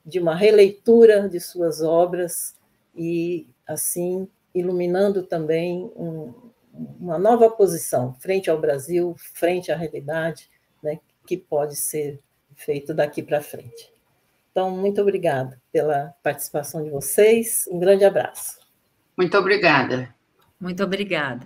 de uma releitura de suas obras e, assim, iluminando também uma nova posição frente ao Brasil, frente à realidade, né, que pode ser feito daqui para frente. Então, muito obrigada pela participação de vocês, um grande abraço. Muito obrigada. Muito obrigada.